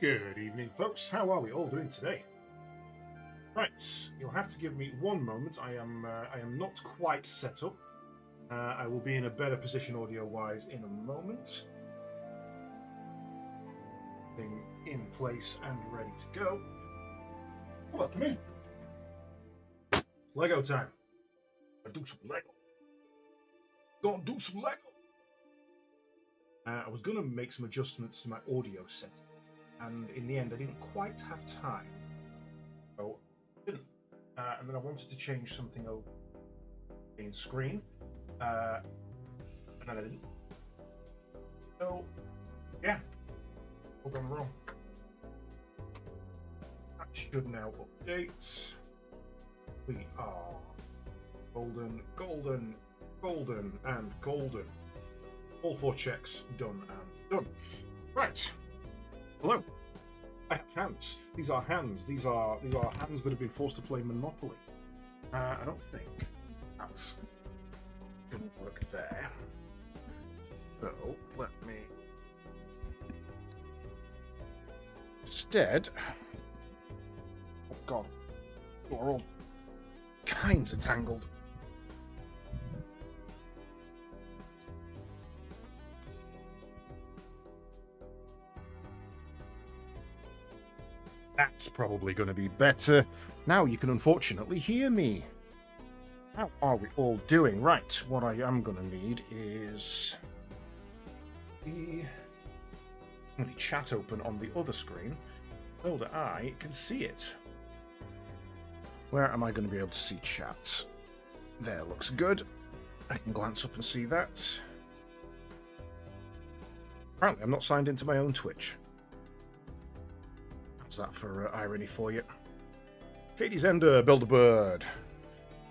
Good evening, folks. How are we all doing today? Right, you'll have to give me one moment. I am not quite set up. I will be in a better position audio-wise in a moment. Thing in place and ready to go. Welcome in. Lego time. Gonna do some Lego. I was gonna make some adjustments to my audio set, and in the end, I didn't quite have time. So I didn't. And then I wanted to change something over in screen, and then I didn't. So yeah, all gone wrong. That should now update. We are golden, golden, golden, and golden. All 4 checks done and done. Right. Hello. I have hands. These are hands. These are hands that have been forced to play Monopoly. I don't think that's gonna work there. So let me instead. Oh God, you're all kinds of tangled. That's probably going to be better. Now you can unfortunately hear me. How are we all doing? Right, what I am going to need is the chat open on the other screen so that I can see it. Where am I going to be able to see chats? There, looks good. I can glance up and see that. Apparently I'm not signed into my own Twitch. How's that for irony for you? Katie's Ender, Build-A-Bird.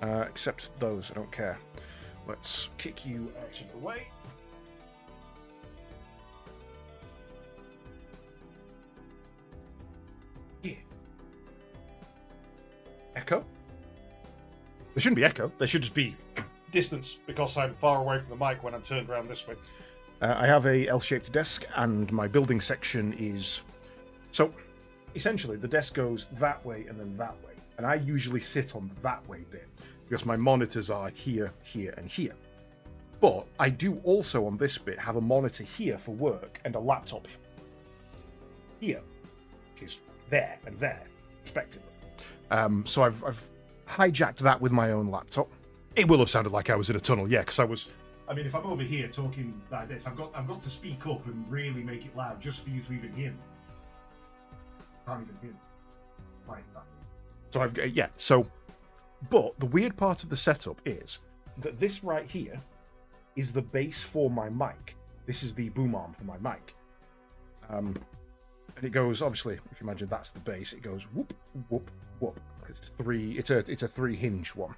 Except those, I don't care. Let's kick you out of the way. Yeah. Echo? There shouldn't be echo. There should just be distance because I'm far away from the mic when I'm turned around this way. I have a L-shaped desk and my building section is... So, essentially, the desk goes that way and then that way. And I usually sit on the that way bit because my monitors are here, here, and here. But I do also on this bit have a monitor here for work and a laptop here, which is there and there, respectively. So I've hijacked that with my own laptop. It will have sounded like I was in a tunnel, yeah, because I was... I mean, if I'm over here talking like this, I've got to speak up and really make it loud just for you to even hear me. I can't even hear me. Like that. So I've got, yeah, so... But the weird part of the setup is that this right here is the base for my mic. This is the boom arm for my mic. And it goes, obviously, if you imagine that's the base, it goes whoop, whoop, whoop. It's a 3-hinge one.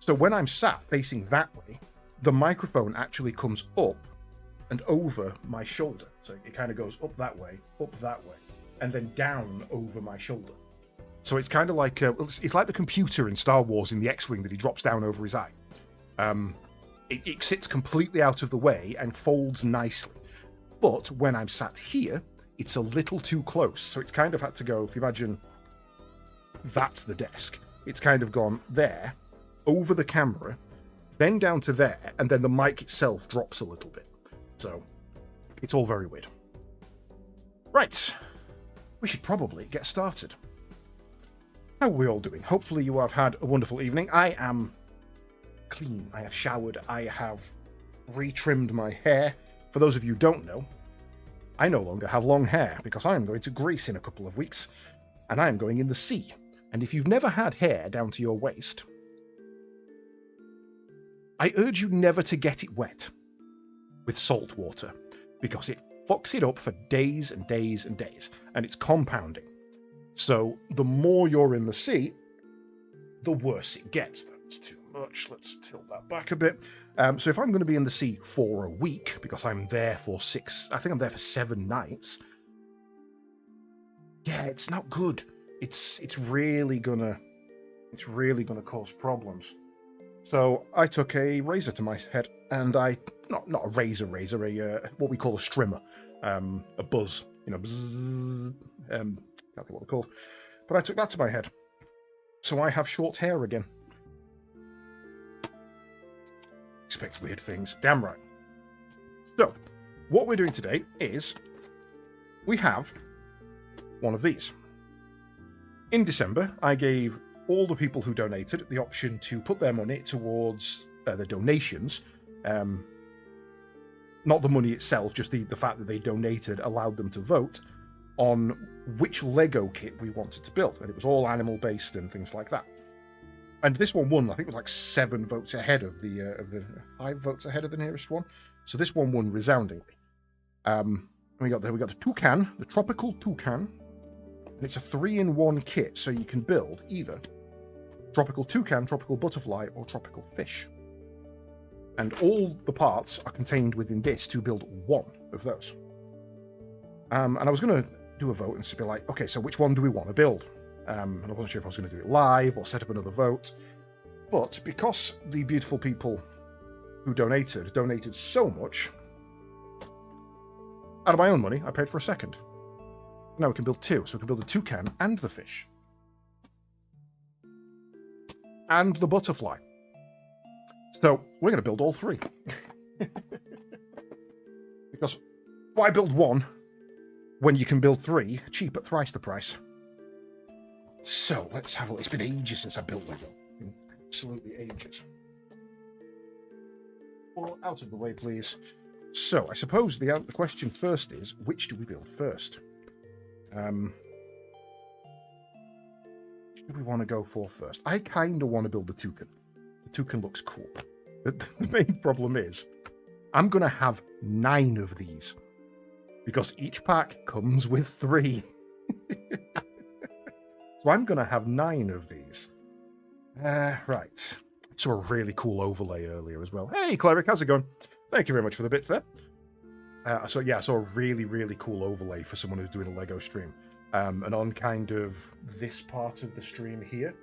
So when I'm sat facing that way, the microphone actually comes up and over my shoulder. So it kind of goes up that way, and then down over my shoulder. So it's kind of like it's like the computer in Star Wars in the X-Wing that he drops down over his eye. It sits completely out of the way and folds nicely. But when I'm sat here, it's a little too close. So it's kind of had to go, if you imagine that's the desk, it's kind of gone there, over the camera, then down to there, and then the mic itself drops a little bit. So it's all very weird. Right, we should probably get started. How are we all doing? Hopefully you have had a wonderful evening. I am clean. I have showered. I have retrimmed my hair. For those of you who don't know, I no longer have long hair because I am going to Greece in a couple of weeks and I am going in the sea. And if you've never had hair down to your waist, I urge you never to get it wet with salt water because it fucks it up for days and days and days and it's compounding. So the more you're in the sea, the worse it gets. That's too much. Let's tilt that back a bit. So if I'm going to be in the sea for a week, because I'm there for 7 nights. Yeah, it's not good. It's really gonna cause problems. So I took a razor to my head and I not a razor, what we call a strimmer, a buzz you know, bzzz, can't think what they're called. But I took that to my head. So I have short hair again. Expect weird things. Damn right. So, what we're doing today is we have one of these. In December, I gave all the people who donated the option to put their money towards the donations. Not the money itself, just the fact that they donated allowed them to vote on which Lego kit we wanted to build. And it was all animal-based and things like that. And this one won, I think it was like 7 votes ahead of the 5 votes ahead of the nearest one. So this one won resoundingly. We got the toucan, the tropical toucan. And it's a 3-in-1 kit, so you can build either tropical toucan, tropical butterfly, or tropical fish. And all the parts are contained within this to build one of those. And I was going to do a vote and just be like, okay, so which one do we want to build? And I wasn't sure if I was going to do it live or set up another vote. But because the beautiful people who donated so much, out of my own money, I paid for a second. Now we can build 2. So we can build the toucan and the fish. And the butterfly. So we're going to build all 3. Because why build 1 when you can build 3 cheap at thrice the price? So let's have a look. It's been ages since I built Lego. Absolutely ages. Well, out of the way, please. So I suppose the question first is, which do we build first? Which do we want to go for first? I kind of want to build the toucan. The toucan looks cool. But the main problem is, I'm going to have 9 of these. Because each pack comes with 3. So I'm going to have 9 of these. Right. I saw a really cool overlay earlier as well. Hey, Cleric, how's it going? Thank you very much for the bits there. So yeah, I saw a really, really cool overlay for someone who's doing a Lego stream. And on kind of this part of the stream here,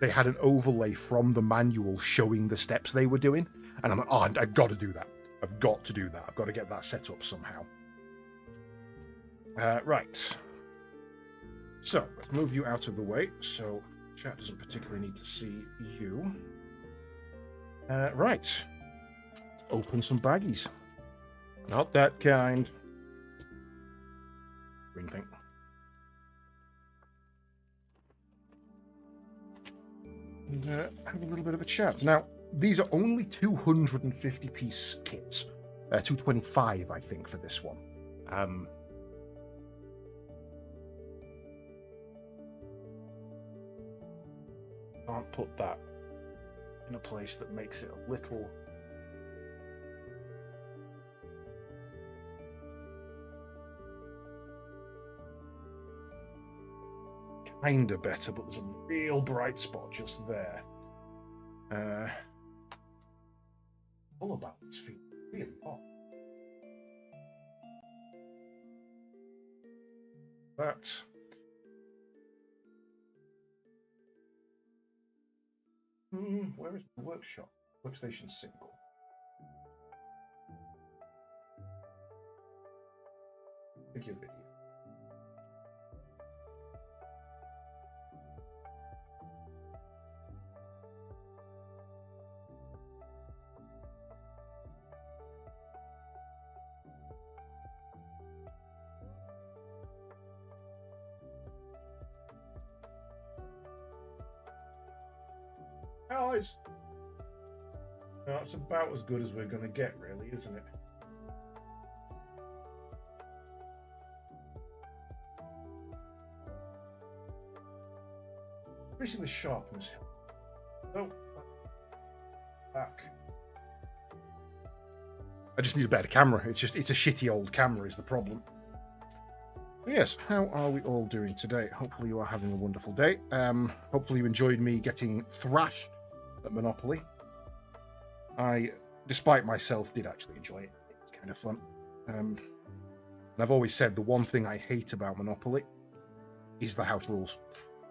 they had an overlay from the manual showing the steps they were doing. And I'm like, oh, I've got to do that. I've got to do that. I've got to get that set up somehow. Right. So, let's move you out of the way, so chat doesn't particularly need to see you. Right. Let's open some baggies. Not that kind. Green thing. And have a little bit of a chat. Now, these are only 250-piece kits. 225, I think, for this one. Can't put that in a place that makes it a little kinda better, but there's a real bright spot just there. All about this feels really hot. That. Where is the workshop? Workstation single. Thank you, video. Guys, that's about as good as we're going to get, really, isn't it? Increasing the sharpness. Oh, back. I just need a better camera. It's a shitty old camera is the problem. Yes, how are we all doing today? Hopefully you are having a wonderful day. Hopefully you enjoyed me getting thrashed at Monopoly. I, despite myself, did actually enjoy it. It was kind of fun. And I've always said the one thing I hate about Monopoly is the house rules.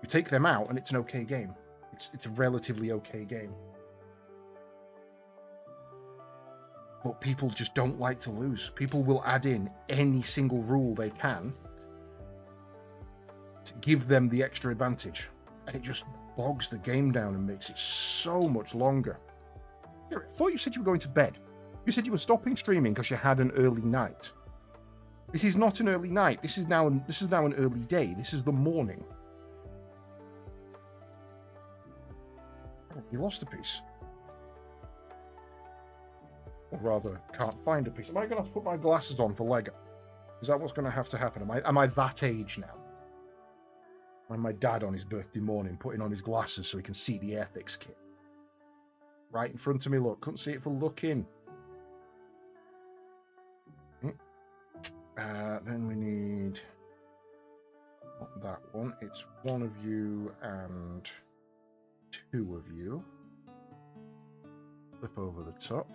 You take them out and it's an okay game. It's a relatively okay game. But people just don't like to lose. People will add in any single rule they can to give them the extra advantage. And it just bogs the game down and makes it so much longer. I thought you said you were going to bed. You said you were stopping streaming because you had an early night. This is not an early night. This is now an early day. This is the morning. Oh, you lost a piece. Or rather, can't find a piece. Am I going to have to put my glasses on for Lego? Is that what's going to have to happen? Am I that age now? Like my dad on his birthday morning, putting on his glasses so he can see the Airfix kit. Right in front of me, look. Couldn't see it for looking. Then we need... Not that one. It's one of you and two of you. Flip over the top.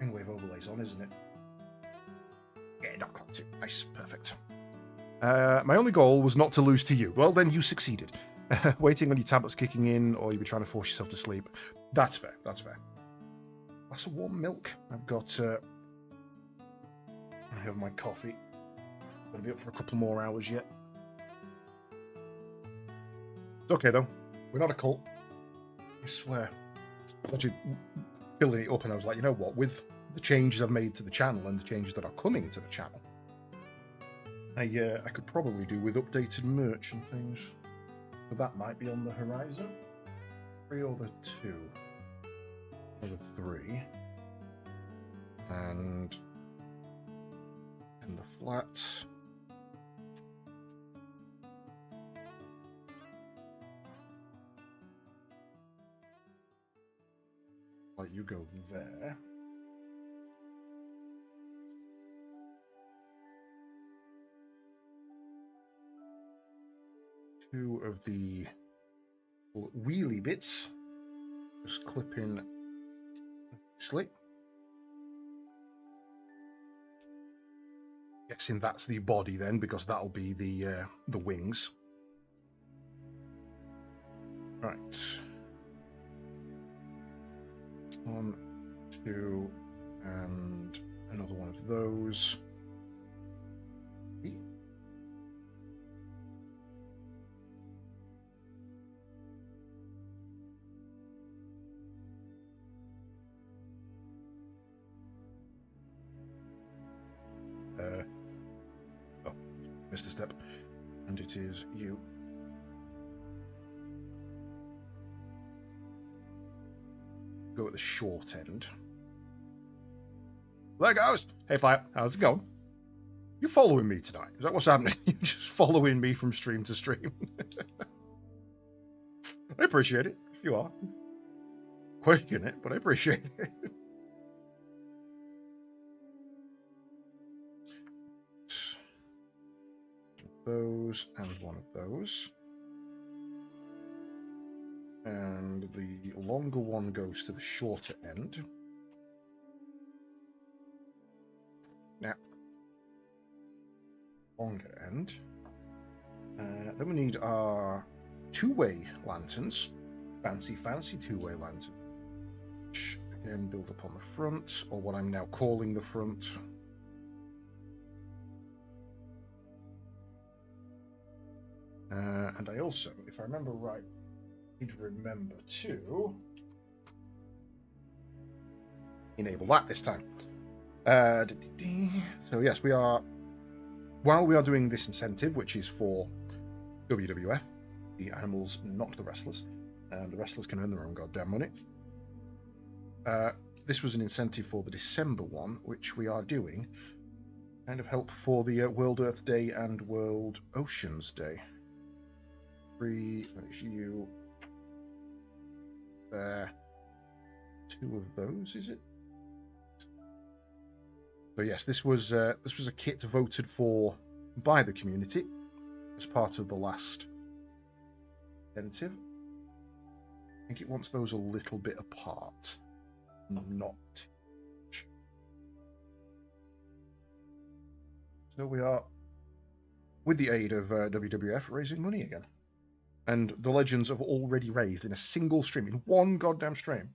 Wave overlays on, isn't it? Yeah, not clocked it. Nice, perfect. My only goal was not to lose to you. Well, then you succeeded. Waiting on your tablets kicking in, or you'll be trying to force yourself to sleep. That's fair. That's fair. Glass of warm milk. I've got. I have my coffee. Gonna be up for a couple more hours yet. It's okay though. We're not a cult. I swear. I was actually filling it up, and I was like, you know what? With the changes I've made to the channel and the changes that are coming to the channel, I could probably do with updated merch and things. So that might be on the horizon. 3 over 2 over 3, and in the flat. Like you go there. Two of the wheelie bits just clip in nicely. Guessing that's the body then, because that'll be the wings. Right. 1, 2, and another one of those. Oh, missed a step. And it is you. Go at the short end. There goes. Hey, Fire. How's it going? You following me tonight? Is that what's happening? You're just following me from stream to stream. I appreciate it, if you are. Question it, but I appreciate it. Those and one of those. And the longer one goes to the shorter end. Now, longer end. Then we need our two-way lanterns. Fancy two-way lantern. Which, again, build up on the front, or what I'm now calling the front. And I also, if I remember right, need to remember to enable that this time. So yes, we are, while we are doing this incentive, which is for WWF, the animals, not the wrestlers, and the wrestlers can earn their own goddamn money. This was an incentive for the December one, which we are doing, kind of help for the World Earth Day and World Oceans Day. 3, that's you. There. 2 of those, is it? So yes, this was a kit voted for by the community as part of the last incentive. I think it wants those a little bit apart, not. So we are, with the aid of WWF, raising money again. And the Legends have already raised in a single stream, in one goddamn stream,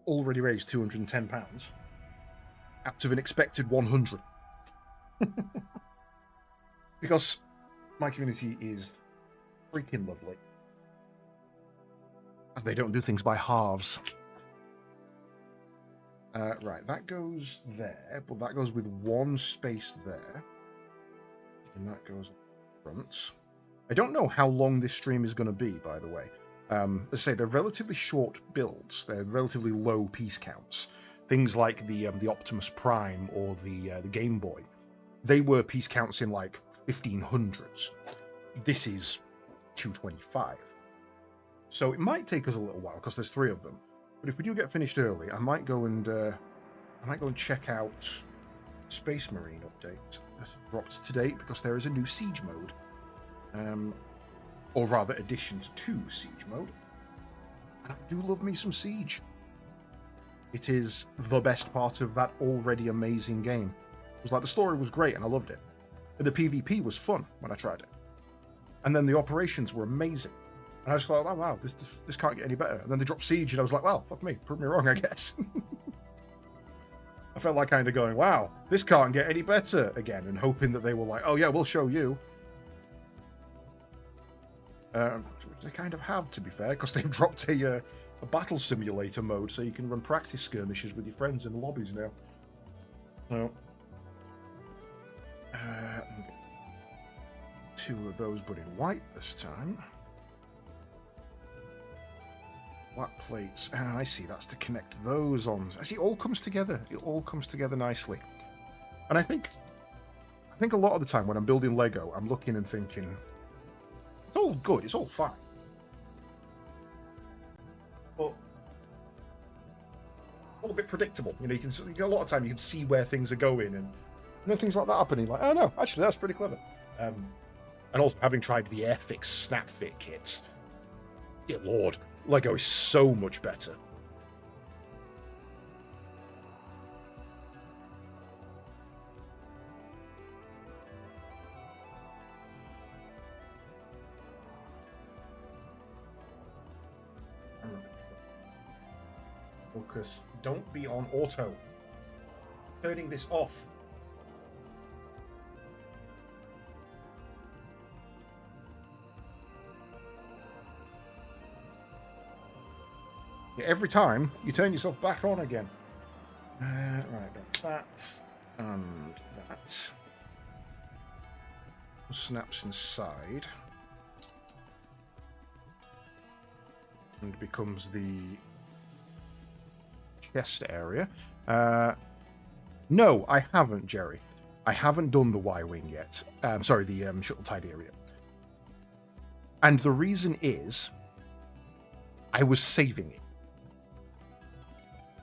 already raised £210 out of an expected 100. Because my community is freaking lovely. And they don't do things by halves. Right, that goes there, but that goes with one space there. And that goes front. I don't know how long this stream is going to be, by the way. As I say, they're relatively short builds. They're relatively low piece counts. Things like the Optimus Prime or the Game Boy, they were piece counts in like 1500s. This is 225. So it might take us a little while because there's 3 of them. But if we do get finished early, I might go and check out Space Marine update that dropped today because there is a new siege mode. Or rather, additions to siege mode. And I do love me some siege. It is the best part of that already amazing game. It was like the story was great and I loved it. And the PvP was fun when I tried it. And then the operations were amazing. And I just thought, oh wow, this can't get any better. And then they dropped siege and I was like, well, fuck me, prove me wrong, I guess. I felt like kind of going, wow, this can't get any better again, and hoping that they were like, oh yeah, we'll show you. Which they kind of have, to be fair, because they've dropped a battle simulator mode, so you can run practice skirmishes with your friends in the lobbies now. So, 2 of those, but in white this time. Black plates. Ah, I see. That's to connect those on. I see. It all comes together. It all comes together nicely. And I think a lot of the time when I'm building Lego, I'm looking and thinking, it's all good. It's all fine. But all a bit predictable. You know, you can a lot of time you can see where things are going, and then things like that happening. Like, oh no, actually that's pretty clever. And also having tried the Airfix Snap Fit kits, dear Lord, Lego is so much better. Focus. Don't be on auto. Turning this off. Yeah, every time you turn yourself back on again. Right, that and that. Snaps inside. And becomes the chest area. No, I haven't, Jerry. I haven't done the Y-Wing yet. Sorry, the shuttle tide area. And the reason is, I was saving it.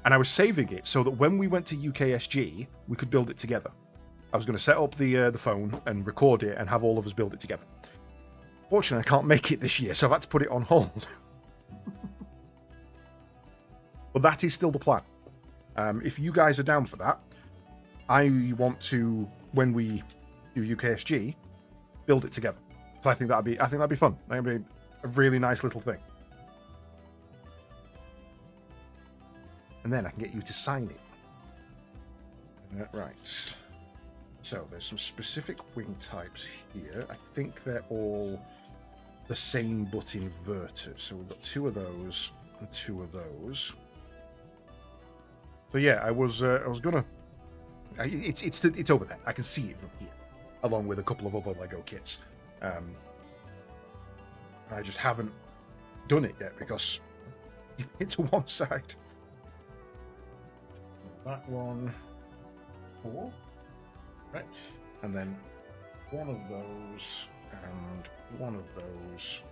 And I was saving it so that when we went to UKSG, we could build it together. I was going to set up the phone and record it and have all of us build it together. Fortunately, I can't make it this year, so I've had to put it on hold. But that is still the plan. If you guys are down for that, I want to, when we do UKSG, build it together. So I think that'd be fun. That'd be a really nice little thing. And then I can get you to sign it. Right. So there's some specific wing types here. I think they're all the same but inverted. So we've got 2 of those and 2 of those. So yeah, I was gonna. It's over there. I can see it from here, along with a couple of other Lego kits. I just haven't done it yet because it's to one side. That one, 4, right, and then one of those and one of those,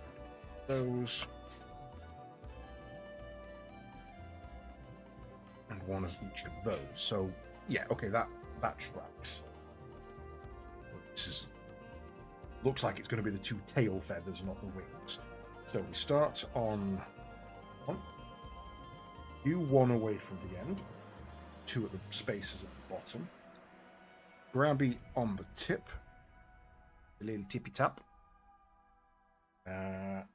and one of each of those. So yeah, okay, that tracks. This looks like it's going to be the 2 tail feathers, not the wings. So we start on 1. You 1 away from the end. 2 at the spaces at the bottom. Grabby on the tip. A little tippy tap. That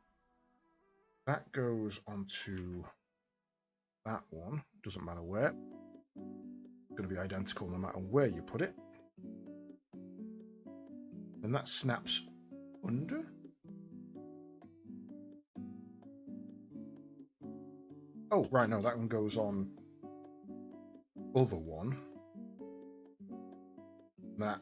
goes onto that one. Doesn't matter where. It's going to be identical no matter where you put it. And that snaps under. Oh, right, no, that one goes on other one. That.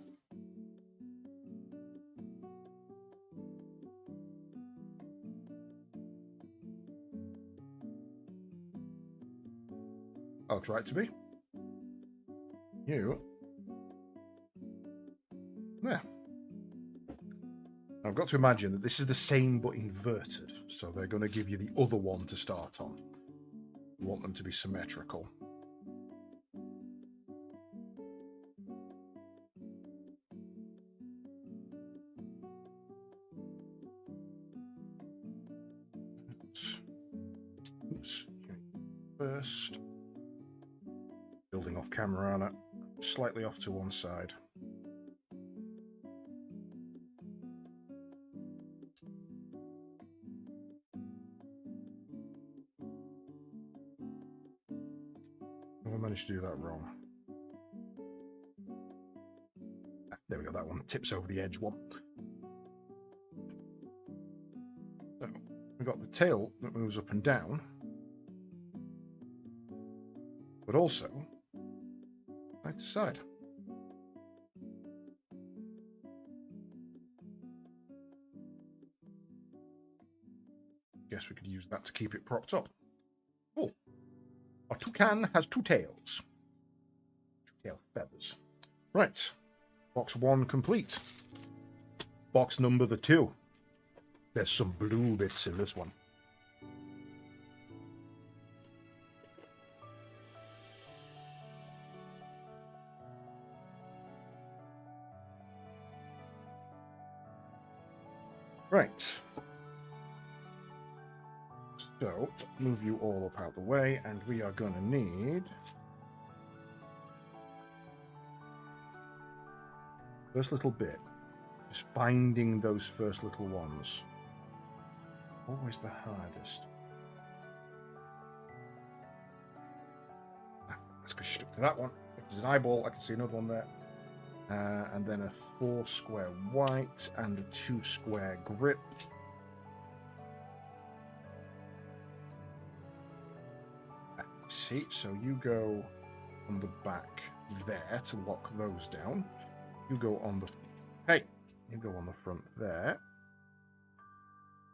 I'll try it to be. You. There. I've got to imagine that this is the same but inverted, so they're going to give you the other one to start on. You want them to be symmetrical. Oops. First. Building off camera, Anna. Slightly off to one side. I managed to do that wrong. There we go, that one tips over the edge one. So, we've got the tail that moves up and down, but also side to side. Guess we could use that to keep it propped up. Cool. Our toucan has two tails. Two tail feathers. Right. Box 1 complete. Box number 2. There's some blue bits in this one. Right. So, move you all up out the way, and we are going to need first little bit. Just finding those first little ones. Always the hardest. Let's go stick to that one. If there's an eyeball, I can see another one there. And then a 4 square white and a 2 square grip. See, so you go on the back there to lock those down. You go on the... Hey! You go on the front there.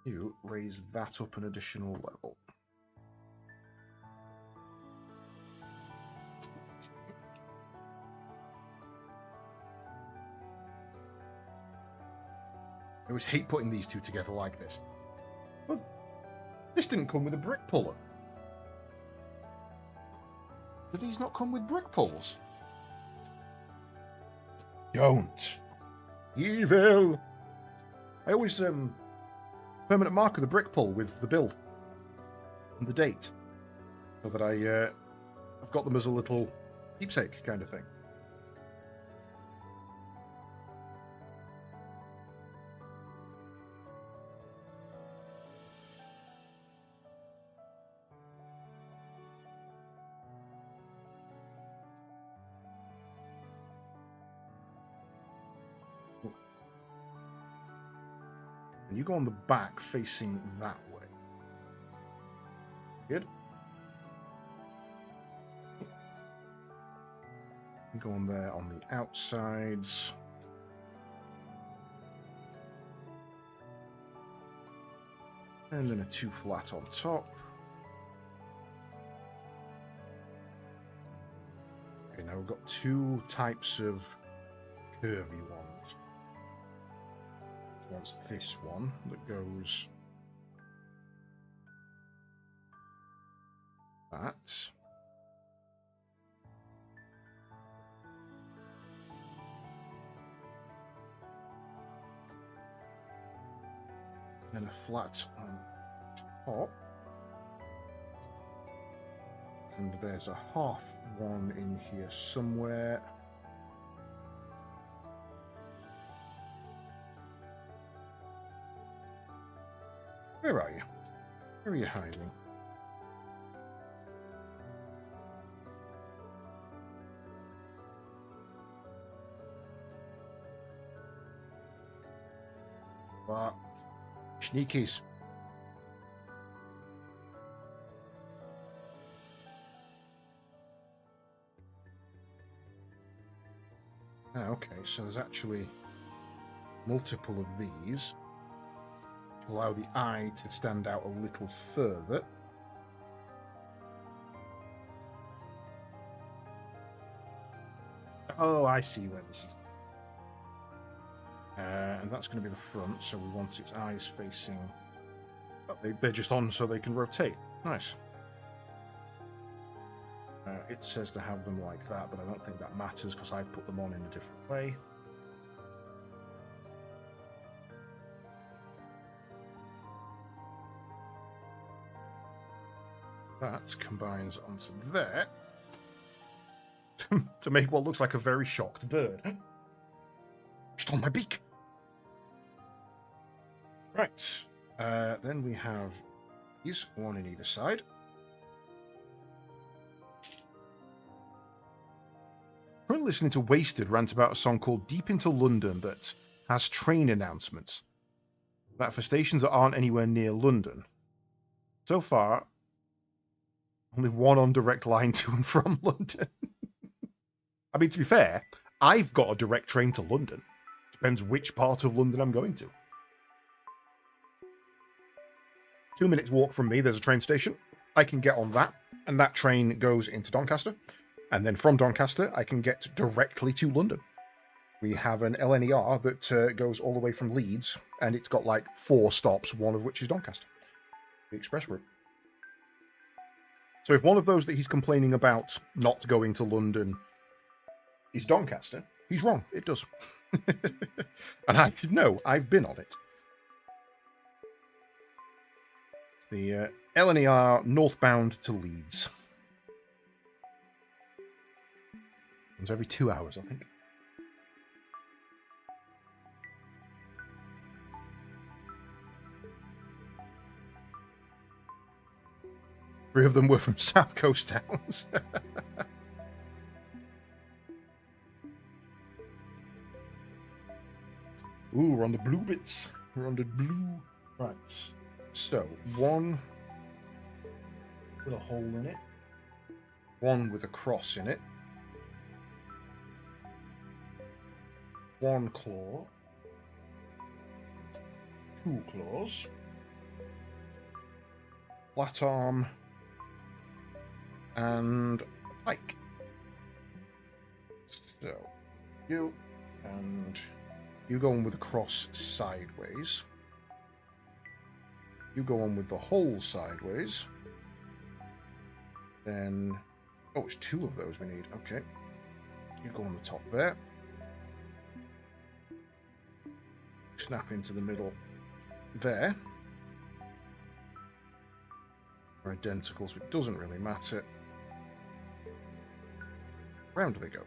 You raise that up an additional level. I always hate putting these two together like this. But this didn't come with a brick puller. Do these not come with brick pulls? Don't. Evil. I always permanent marker the brick pull with the build and the date, so that I've got them as a little keepsake kind of thing. And you go on the back facing that way. Good. You go on there on the outsides. And then a 2 flat on top. Okay, now we've got 2 types of curvy ones. One's this one that goes that. Then a flat on top. And there's a half one in here somewhere. Where are you? Where are you hiding? are sneakies. Okay, so there's actually multiple of these to allow the eye to stand out a little further. Oh, I see where this is. And that's going to be the front, so we want its eyes facing... Oh, they're just on so they can rotate. Nice. It says to have them like that, but I don't think that matters because I've put them on in a different way. That combines onto there to make what looks like a very shocked bird. Just on my beak. Right. Then we have these, one in either side. Currently listening to Wasted rant about a song called Deep Into London that has train announcements. That for stations that aren't anywhere near London. So far, only one on direct line to and from London. I mean, to be fair, I've got a direct train to London. Depends which part of London I'm going to. 2 minutes walk from me, there's a train station. I can get on that, and that train goes into Doncaster. And then from Doncaster, I can get directly to London. We have an LNER that goes all the way from Leeds, and it's got like 4 stops, one of which is Doncaster, the express route. So if one of those that he's complaining about not going to London is Doncaster, he's wrong. It does. And I know, I've been on it. The LNER northbound to Leeds. It's every 2 hours, I think. Three of them were from South Coast towns. Ooh, we're on the blue bits. We're on the blue. Right. So, one with a hole in it. One with a cross in it. One claw. 2 claws. Flat arm. And a pike. So, you and you go on with the cross sideways. You go on with the hole sideways. Then, oh, it's 2 of those we need. Okay. You go on the top there. Snap into the middle there. They're identical, so it doesn't really matter. Round they go.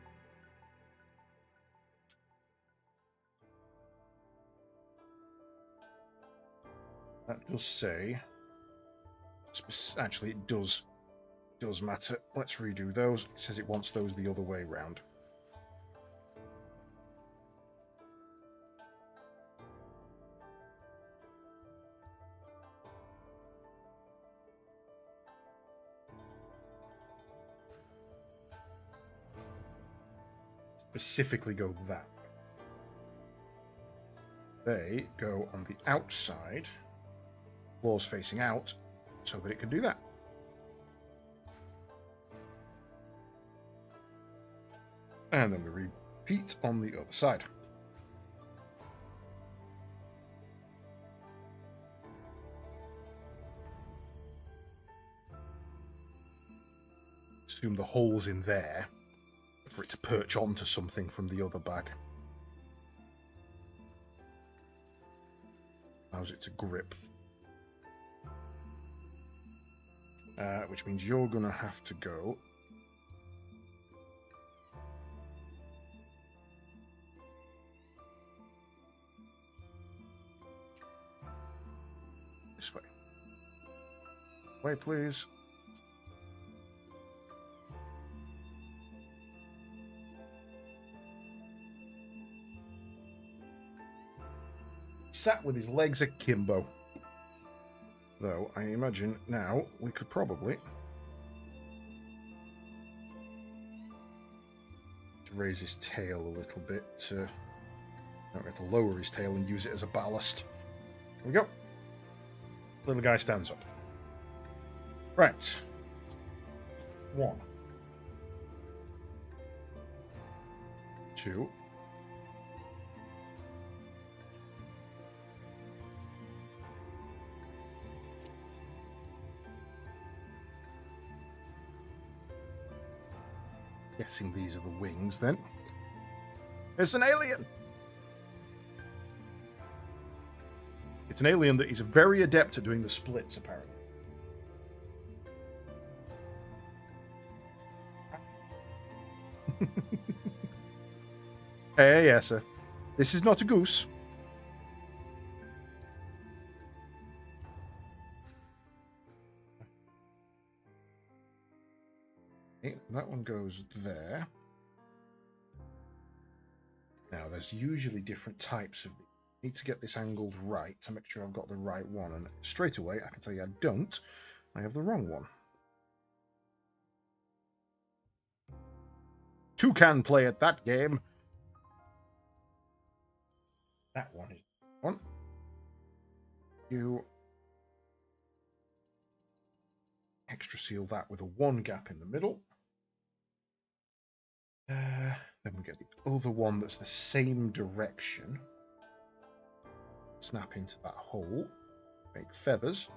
That does say... Actually, it does matter. Let's redo those. It says it wants those the other way round. Specifically go that way. They go on the outside, claws facing out, so that it can do that. And then we repeat on the other side. Assume the hole's in there for it to perch onto something from the other bag. Allows it to grip. Which means you're going to have to go this way. Way, please. sat with his legs akimbo. Though, I imagine now we could probably raise his tail a little bit. We have to lower his tail and use it as a ballast. There we go. Little guy stands up. Right. 1. 2. Guessing these are the wings then. It's an alien! It's an alien that is very adept at doing the splits, apparently. Hey, yes, sir. This is not a goose. Okay, that one goes there. Now, there's usually different types of these. I need to get this angled right to make sure I've got the right one. And straight away, I can tell you I don't. I have the wrong one. Two can play at that game. That one is one. You extra seal that with a 1 gap in the middle. Then we get the other one that's the same direction. Snap into that hole. Make feathers.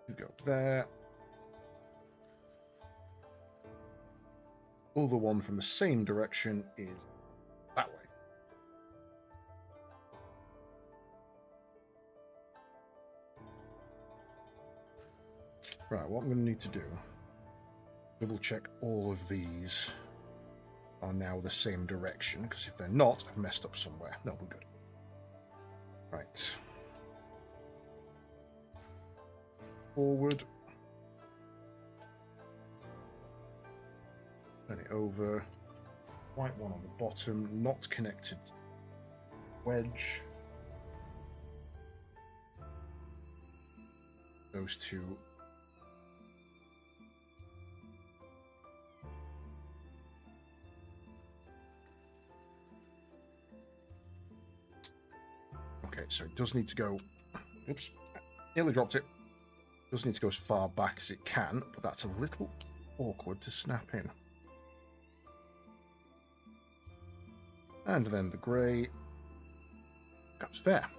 You go there. Other one from the same direction is that way. Right, what I'm going to need to do, double check all of these are now the same direction, because if they're not, I've messed up somewhere. No, we're good. Right. Forward. Turn it over. White one on the bottom, not connected. Wedge. Those two. Okay, so it does need to go. Oops, nearly dropped it. Does need to go as far back as it can, but that's a little awkward to snap in. And then the grey goes there.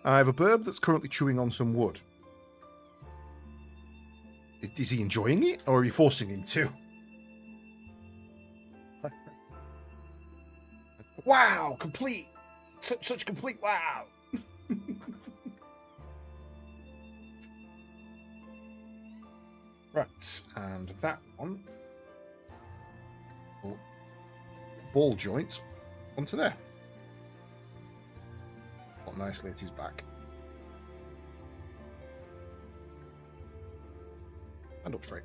I have a bird that's currently chewing on some wood. Is he enjoying it, or are you forcing him to? Wow, complete! Such complete wow! Right, and that one. Ball joint onto there. Got nicely at his back. And up straight.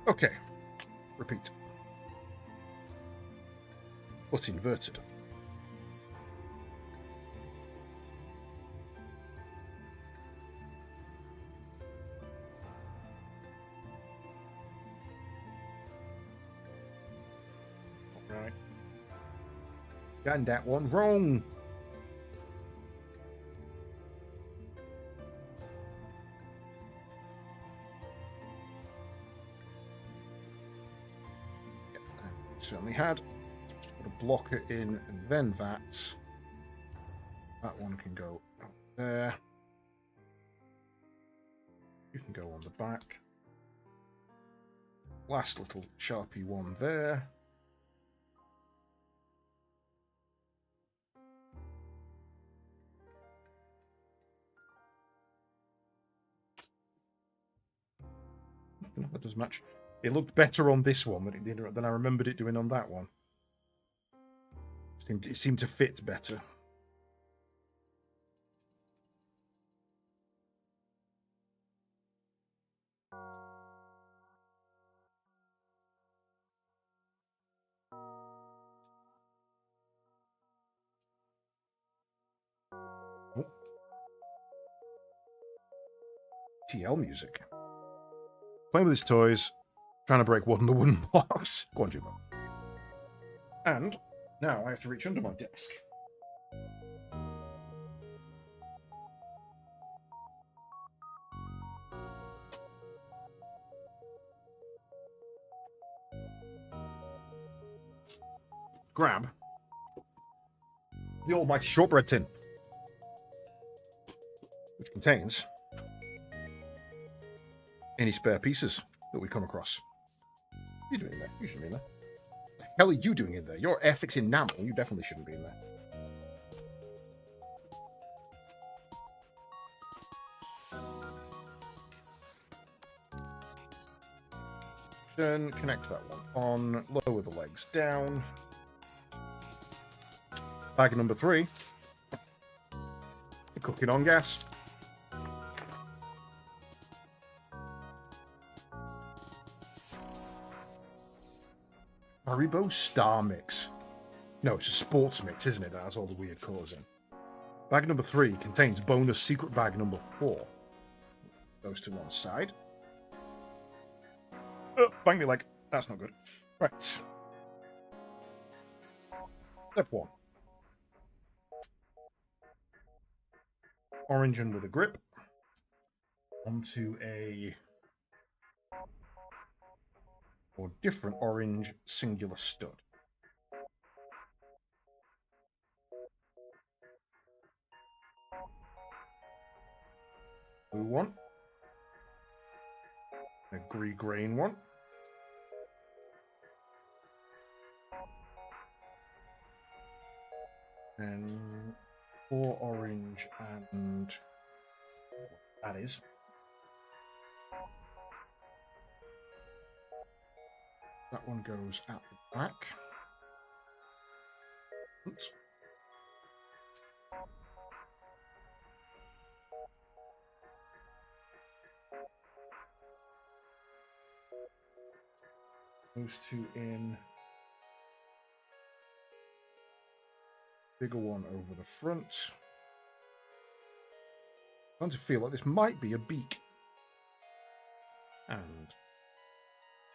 Okay. Repeat. But inverted. Right. Done that one wrong. Yep, certainly had. Just put a blocker in, and then that. That one can go up there. You can go on the back. Last little Sharpie one there. No, that does match. It looked better on this one than I remembered it doing on that one. It seemed to fit better. Oh. TL music. Playing with his toys, trying to break one of the wooden blocks. Go on, Jimbo. And now I have to reach under my desk. Grab the almighty shortbread tin, which contains any spare pieces that we come across. What are you doing in there? You shouldn't be in there. What the hell are you doing in there? You're air fixing enamel. You definitely shouldn't be in there. Then connect that one on. Lower the legs down. Bag number 3. Cooking on gas. Haribo Star Mix. No, it's a sports mix, isn't it? That has all the weird colours in. Bag number 3 contains bonus secret bag number 4. Those to one side. Oh, bang me leg. That's not good. Right. Step 1. Orange under the grip. Onto a or different orange singular stud. Blue one. A green one. And 4 orange and that is. That one goes at the back. Oops. Those 2 in. Bigger one over the front. I'm starting to feel like this might be a beak. And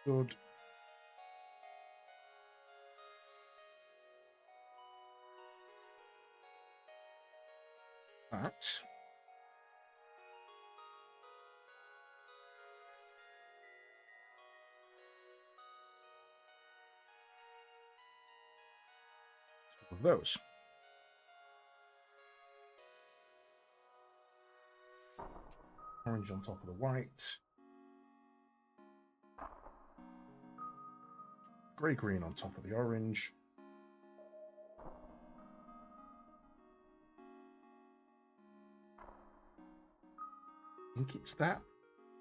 good. That. Two of those. Orange on top of the white. Green on top of the orange. I think it's that.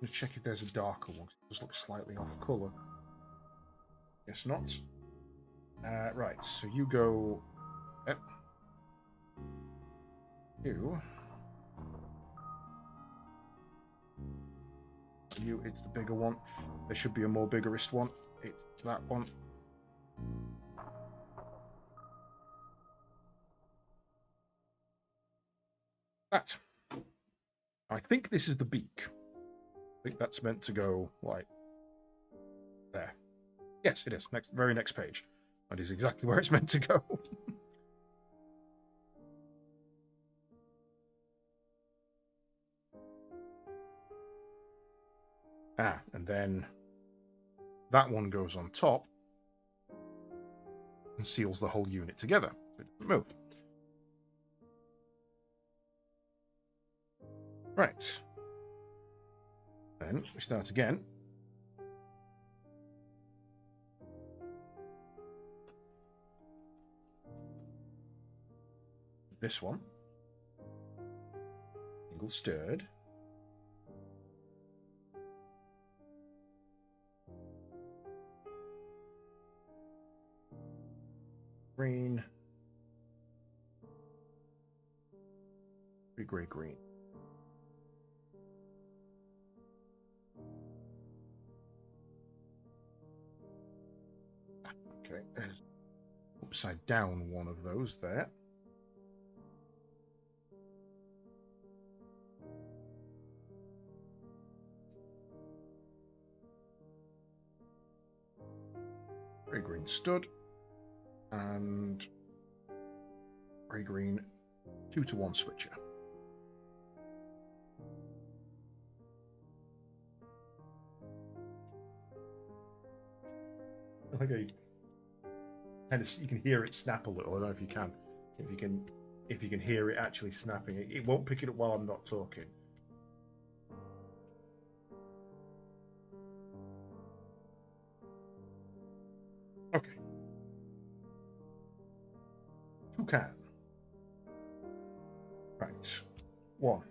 Let's check if there's a darker one. It does look slightly off colour. Guess not. Right, so you go... It's the bigger one. There should be a more biggerist one. It's that one. That. I think this is the beak. I think that's meant to go like there. Yes, it is. Very next page. That is exactly where it's meant to go. And then that one goes on top and seals the whole unit together. So it doesn't move. Right. Then we start again. This one. Single stirred. Green. Green. Okay, there's upside down one of those there. grey-green stud, and grey-green 2-to-1 switcher. Like a kind of, you can hear it snap a little. I don't know if you can. If you can hear it actually snapping, it won't pick it up while I'm not talking. Okay. Toucan. Right. 1,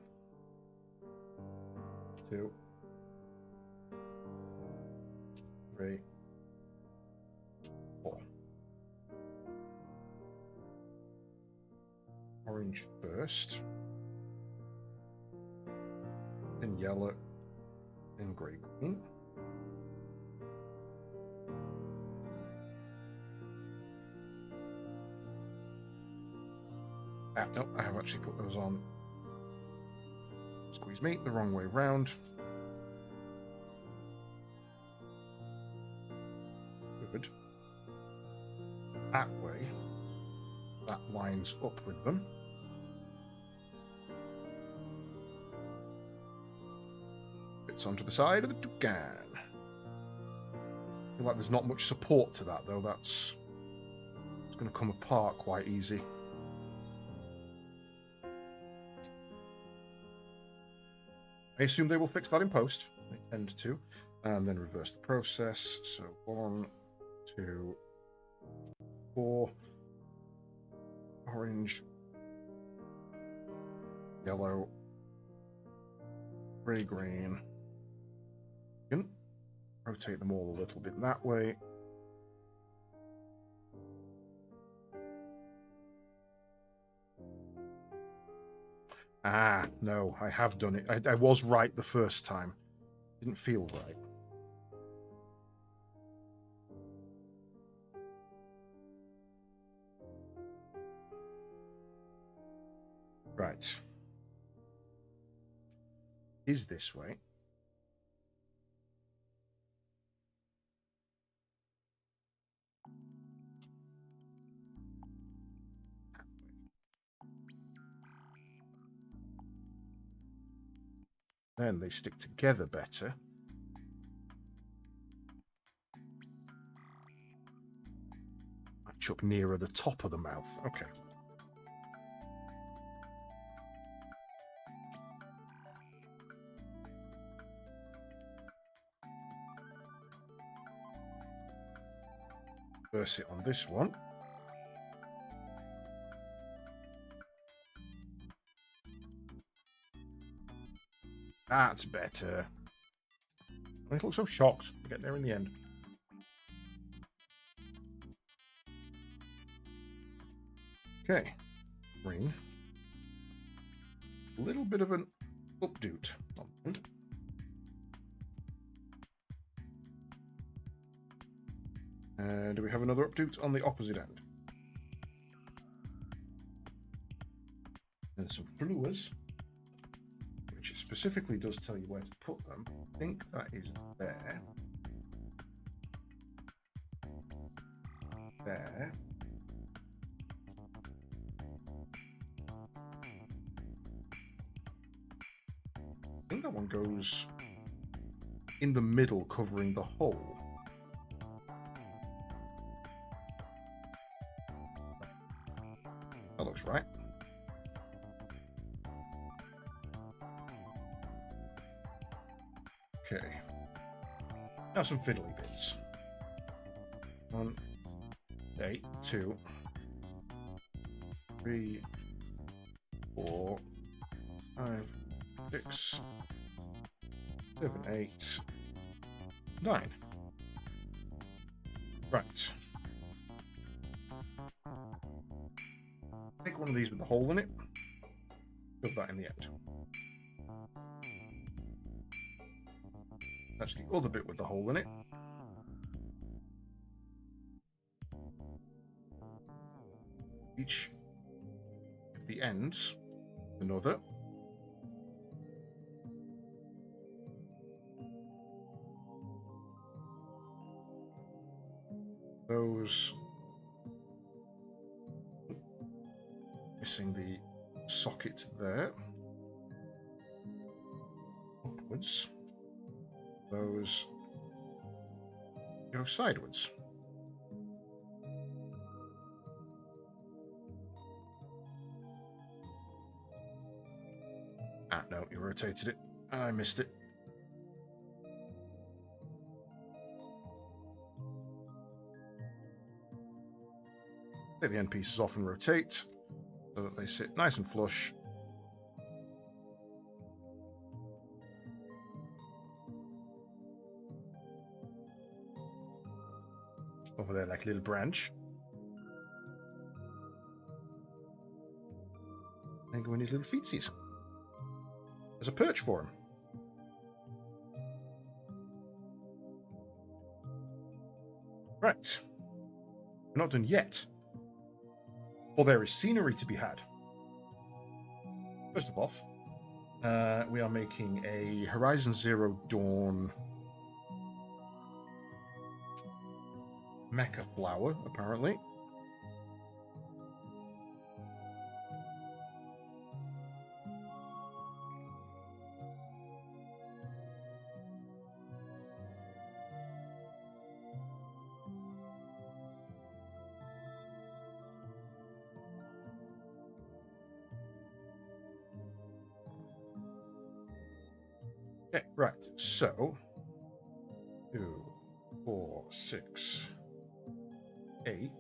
2, 3, 4. Orange first, then yellow, and grey-green. No, I have actually put those on. Squeeze me, the wrong way round. Good. That way, that lines up with them. Fits onto the side of the toucan. I feel like there's not much support to that, though. It's going to come apart quite easy. I assume they will fix that in post. They tend to. And then reverse the process. So 1, 2, 4. Orange. Yellow. Grey-green. Rotate them all a little bit that way. Ah, no, I have done it. I was right the first time. Didn't feel right. Right. Is this way. Then they stick together better. Match up nearer the top of the mouth. Okay. Reverse it on this one. That's better. I look so shocked. I get there in the end. Okay. Green. A little bit of an updoot on the end. Do we have another updoot on the opposite end? And some flowers, which specifically does tell you where to put them. I think that is there. There. I think that one goes in the middle, covering the whole. That looks right. Okay. Now some fiddly bits. 1, 8, 2, 3, 4, 5, 6, 7, 8, 9. Right. Take one of these with the hole in it. Put that in the end. That's the other bit with the hole in it. Each of the ends, another. those. Missing the socket there. Upwards. Those go sideways. Ah, no, you rotated it. And I missed it. Take the end pieces off and rotate so that they sit nice and flush. Over there like a little branch. And go in his little feetsies. There's a perch for him. Right. We're not done yet. Well, there is scenery to be had. First of all, we are making a Horizon Zero Dawn mecha flower, apparently. Okay, right, so 2, 4, 6, 8.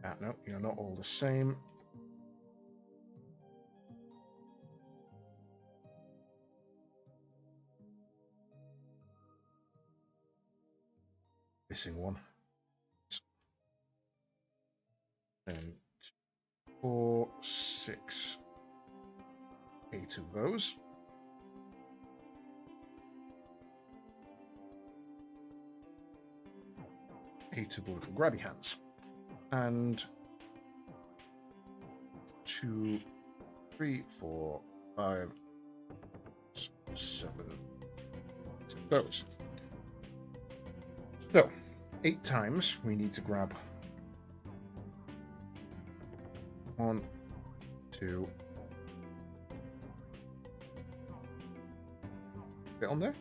Ah, no, you're not all the same. Missing one. And 4, 6, 8 of those. Eight of the little grabby hands. And 2, 3, 4, 5, 7 of those. So, 8 times we need to grab 1, 2. Get on there.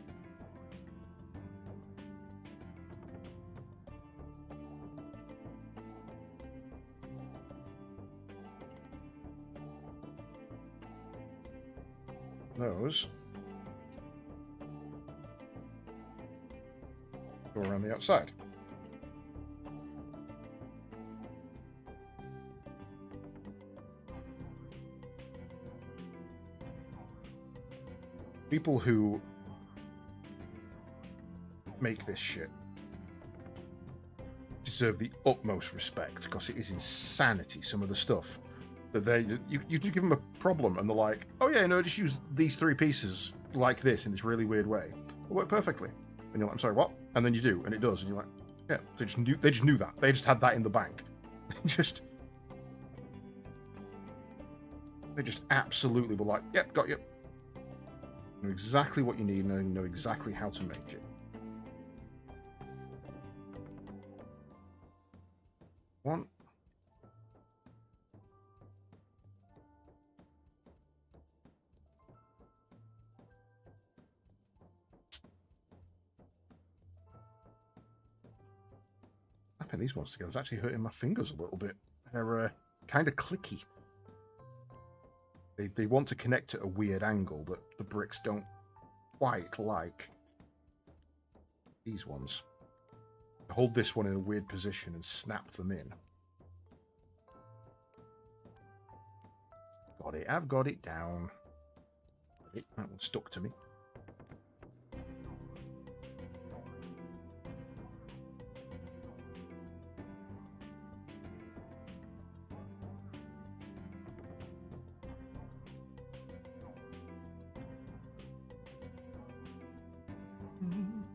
Those go around the outside. People who make this shit deserve the utmost respect, because it is insanity, some of the stuff that you give them a problem and they're like, oh yeah, no, just use these 3 pieces like this in this really weird way. It'll work perfectly. And you're like, I'm sorry, what? And then you do, and it does, and you're like, yeah, they just knew that. They just had that in the bank. They just absolutely were like, yep, got you. Know exactly what you need and know exactly how to make it. 1. Snapping these ones together is actually hurting my fingers a little bit. They're kind of clicky. They want to connect at a weird angle that the bricks don't quite like. These ones. Hold this one in a weird position and snap them in. Got it. I've got it down. That one stuck to me.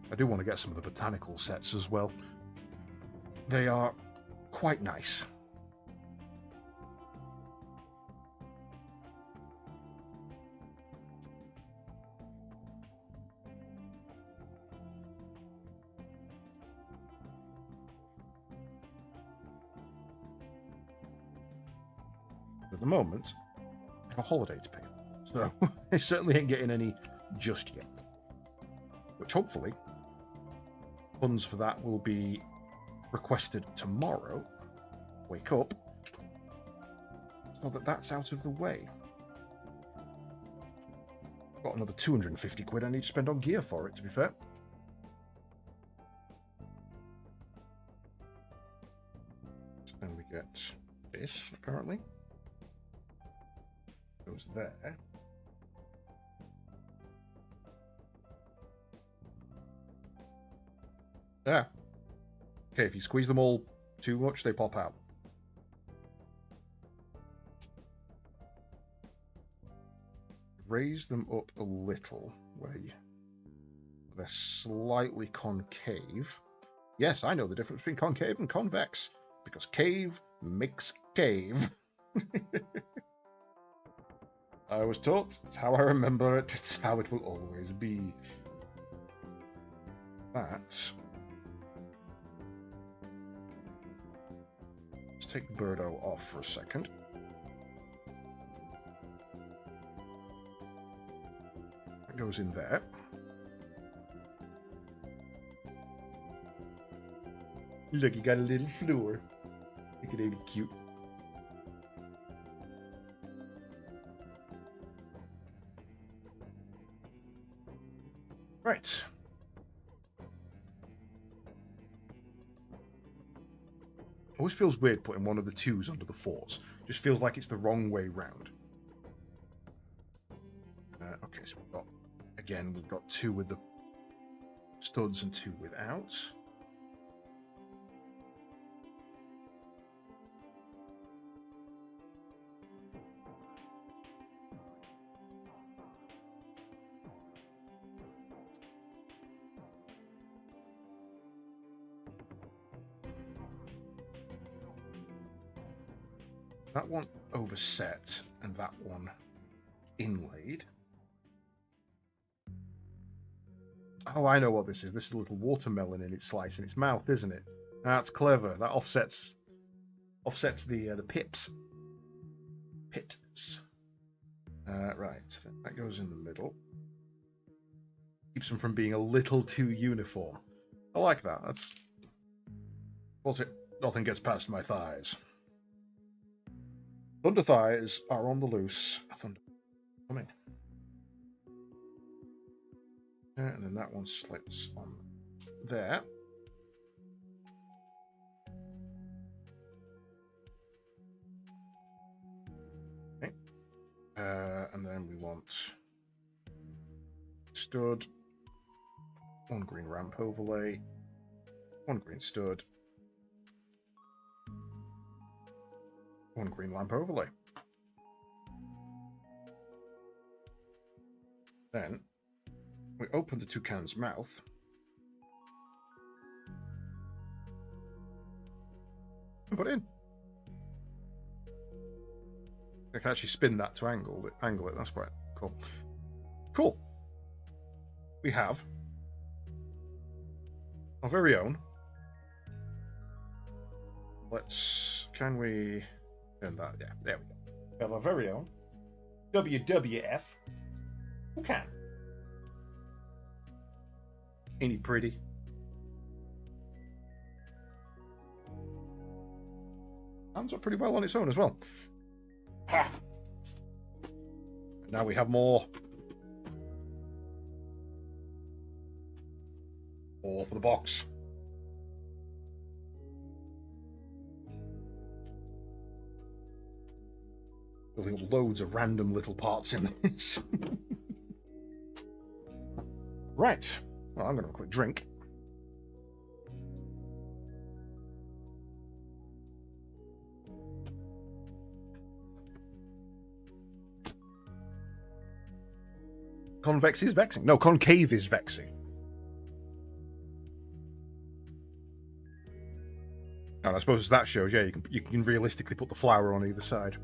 I do want to get some of the botanical sets as well. They are quite nice. At the moment, I have a holiday to pay. So I certainly ain't getting any just yet. Which hopefully, funds for that will be requested tomorrow. Wake up. So that that's out of the way. Got another 250 quid I need to spend on gear for it, to be fair. Then we get this, apparently. Goes there. Yeah. Okay, if you squeeze them all too much, they pop out. Raise them up a little, where they're slightly concave. Yes, I know the difference between concave and convex, because cave makes cave. I was taught, it's how I remember it, it's how it will always be. That. Let's take the birdo off for a second. That goes in there. Look, you got a little floor. Look at it, cute. Right. Always feels weird putting one of the 2s under the 4s. Just feels like it's the wrong way round. Okay, so we've got 2 with the studs and 2 without. That one overset and that one inlaid. Oh, I know what this is. This is a little watermelon in its slice in its mouth, isn't it? That's clever. That offsets the pips. Pits. Right. That goes in the middle. Keeps them from being a little too uniform. I like that. That's what's it? Nothing gets past my thighs. Thunder thighs are on the loose. Thunder coming. And then that one slits on there. Okay. And then we want stud, 1 green ramp overlay, 1 green stud, 1 green lamp overlay. Then we open the toucan's mouth. And put it in. I can actually spin that to angle it. That's quite cool. Cool. We have our very own. Can we turn that? Yeah, there we go. We have our very own WWF toucan. Ain't he pretty? Stands up pretty well on its own as well. Ha! And now we have more. All for the box. Building loads of random little parts in this. Right. Well, I'm going to have a quick drink. Convex is vexing. No, concave is vexing. And I suppose that shows, yeah, you can realistically put the flower on either side.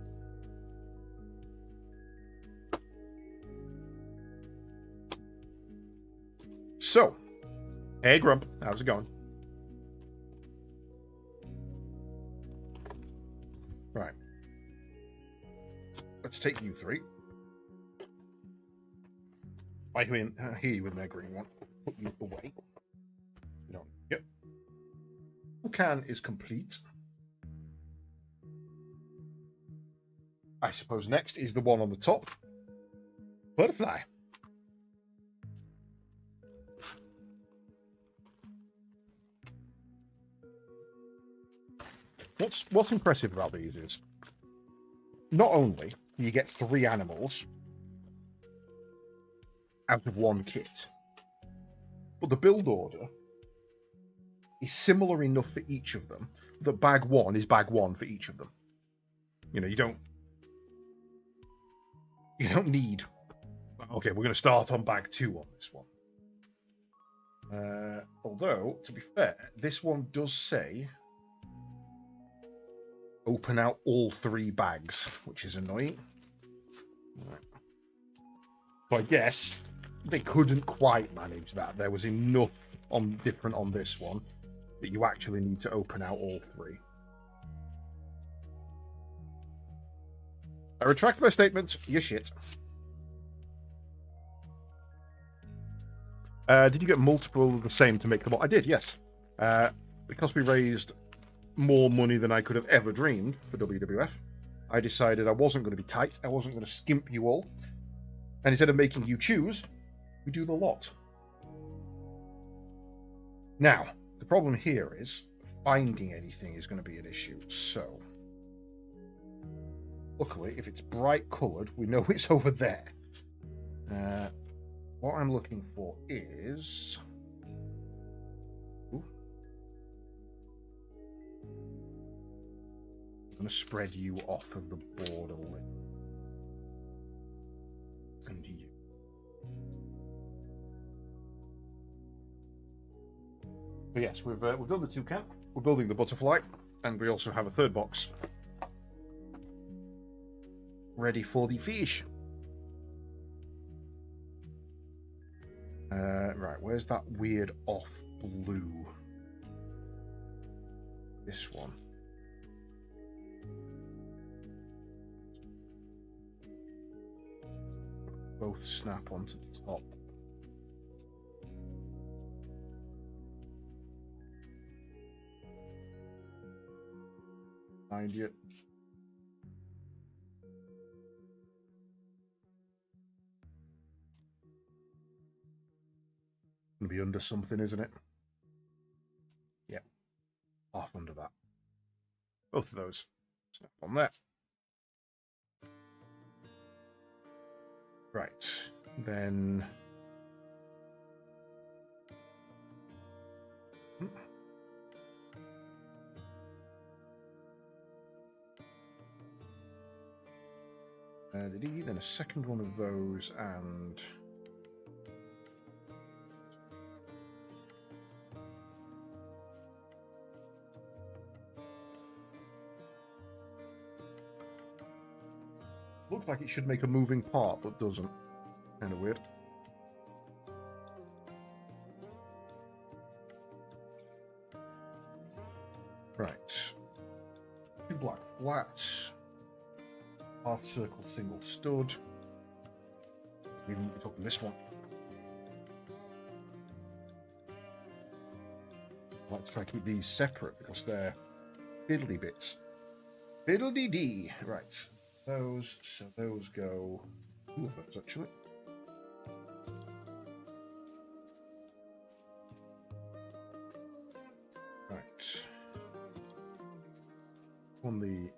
So, hey Grump, how's it going? Right. let's take you three. I hear you in there, green one. Put you away. You don't. Yep. Can is complete. I suppose next is the one on the top. Butterfly. What's impressive about these is not only do you get 3 animals out of one kit, but the build order is similar enough for each of them that bag 1 is bag 1 for each of them. You know, you don't need, okay, we're going to start on bag 2 on this one. Although, to be fair, this one does say open out all 3 bags, which is annoying. Right. So I guess they couldn't quite manage that. There was enough different on this one that you actually need to open out all 3. I retract my statement. You're shit. Did you get multiple of the same to make them all? I did, yes. Because we raised more money than I could have ever dreamed for WWF, I decided I wasn't going to be tight. I wasn't going to skimp you all. And instead of making you choose, we do the lot. Now, the problem here is finding anything is going to be an issue. So, luckily, if it's bright coloured, we know it's over there. What I'm looking for is... Ooh. I'm going to spread you off of the board a little. And you. But yes, we've done the toucan. We're building the butterfly, and we also have a 3rd box ready for the fish. Right, where's that weird off blue? This one. Both snap onto the top. Find it. Gonna be under something, isn't it? Yep. Half under that. Both of those. Snap on there. Right. Then... then a second one of those, and looks like it should make a moving part, but doesn't. Kind of weird. Right. 2 black flats. Half circle, single stud. We need to open this one. I like to try to keep these separate because they're fiddly bits. Fiddly dee. Right. Those. So those go. 2 of those actually. Right. On the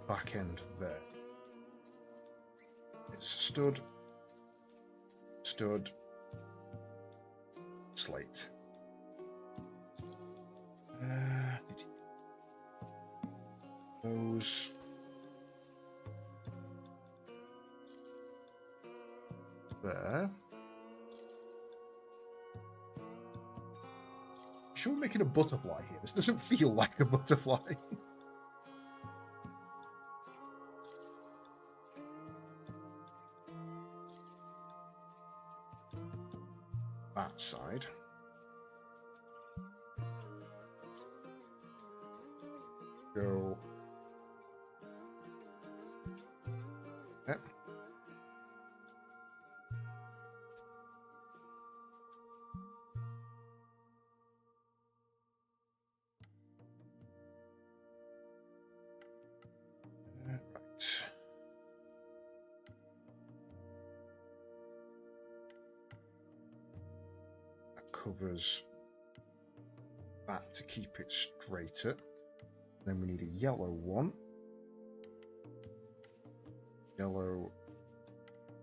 back end there. It's stud, slate. Those. There. Sure, we're making a butterfly here. This doesn't feel like a butterfly. That side. Go covers that to keep it straighter. Then we need a yellow one. Yellow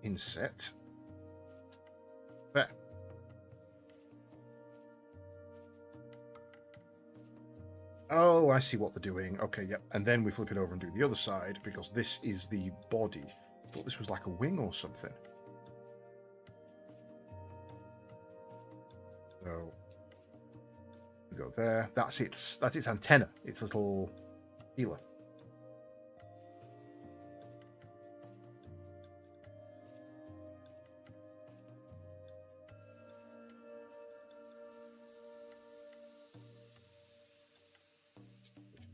inset. There. Oh, I see what they're doing. Okay, yep. And then we flip it over and do the other side because this is the body. I thought this was like a wing or something. So we go there. That's its antenna. Its little feeler.